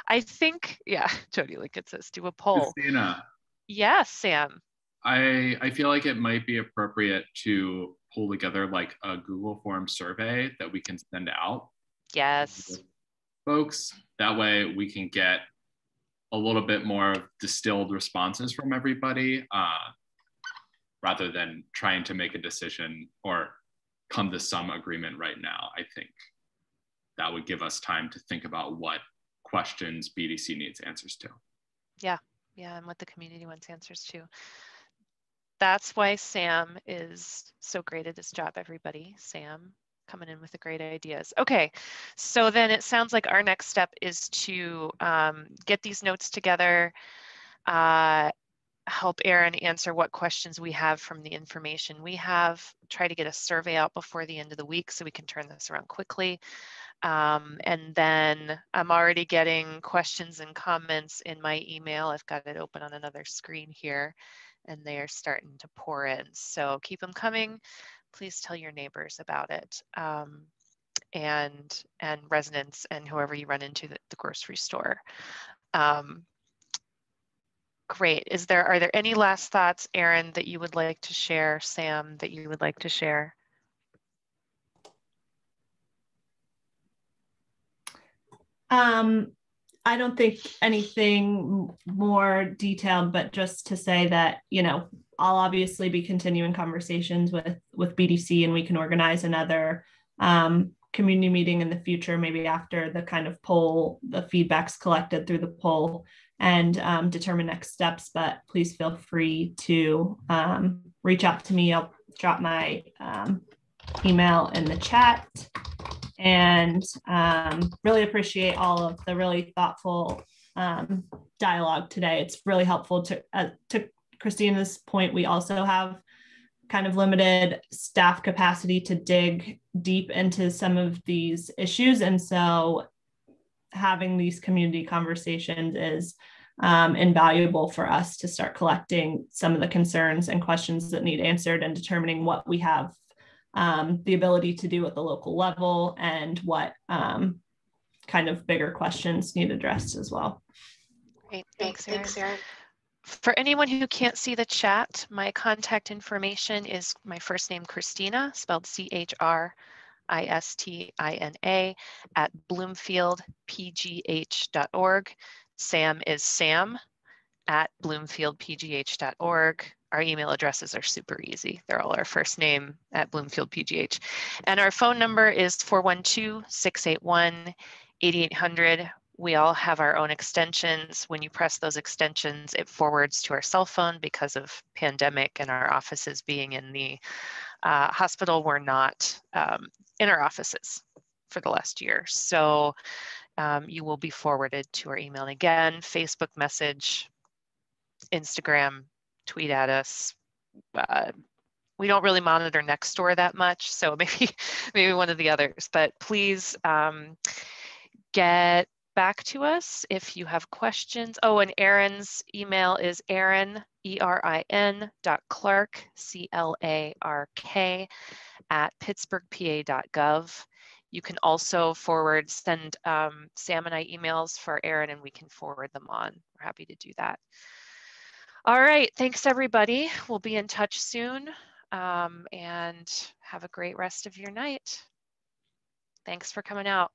I think, yeah, Jody Lickett says do a poll. Christina. Yes, Sam. I feel like it might be appropriate to pull together like a Google Form survey that we can send out. Yes. Folks, that way we can get a little bit more distilled responses from everybody rather than trying to make a decision or come to some agreement right now. I think that would give us time to think about what questions BDC needs answers to. Yeah, and what the community wants answers to. That's why Sam is so great at his job, everybody. Sam coming in with the great ideas. Okay, so then it sounds like our next step is to get these notes together, help Erin answer what questions we have from the information we have, try to get a survey out before the end of the week so we can turn this around quickly. And then I'm already getting questions and comments in my email. I've got it open on another screen here, and they are starting to pour in. So keep them coming. Please tell your neighbors about it, and residents and whoever you run into at the grocery store. Great. Are there any last thoughts, Erin, that you would like to share? Sam, that you would like to share? I don't think anything more detailed, but just to say that, you know, I'll obviously be continuing conversations with BDC, and we can organize another community meeting in the future, maybe after the kind of poll, the feedback's collected through the poll, and determine next steps. But please feel free to reach out to me. I'll drop my email in the chat. And really appreciate all of the really thoughtful dialogue today. It's really helpful. To Christina's point, we also have kind of limited staff capacity to dig deep into some of these issues. And so having these community conversations is invaluable for us to start collecting some of the concerns and questions that need answered, and determining what we have the ability to do at the local level, and what kind of bigger questions need addressed as well. Great, thanks, Erin. For anyone who can't see the chat, my contact information is my first name, Christina, spelled CHRISTINA, at bloomfieldpgh.org. Sam is Sam at bloomfieldpgh.org. Our email addresses are super easy. They're all our first name at Bloomfield PGH. And our phone number is 412-681-8800. We all have our own extensions. When you press those extensions, it forwards to our cell phone. Because of pandemic and our offices being in the hospital, we're not in our offices for the last year. So you will be forwarded to our email. And again, Facebook message, Instagram, tweet at us. We don't really monitor Nextdoor that much, so maybe one of the others. But please get back to us if you have questions. Oh, and Erin's email is Erin, ERIN.Clark, CLARK, at pittsburghpa.gov. You can also send Sam and I emails for Erin, and we can forward them on. We're happy to do that. All right, thanks everybody. We'll be in touch soon, and have a great rest of your night. Thanks for coming out.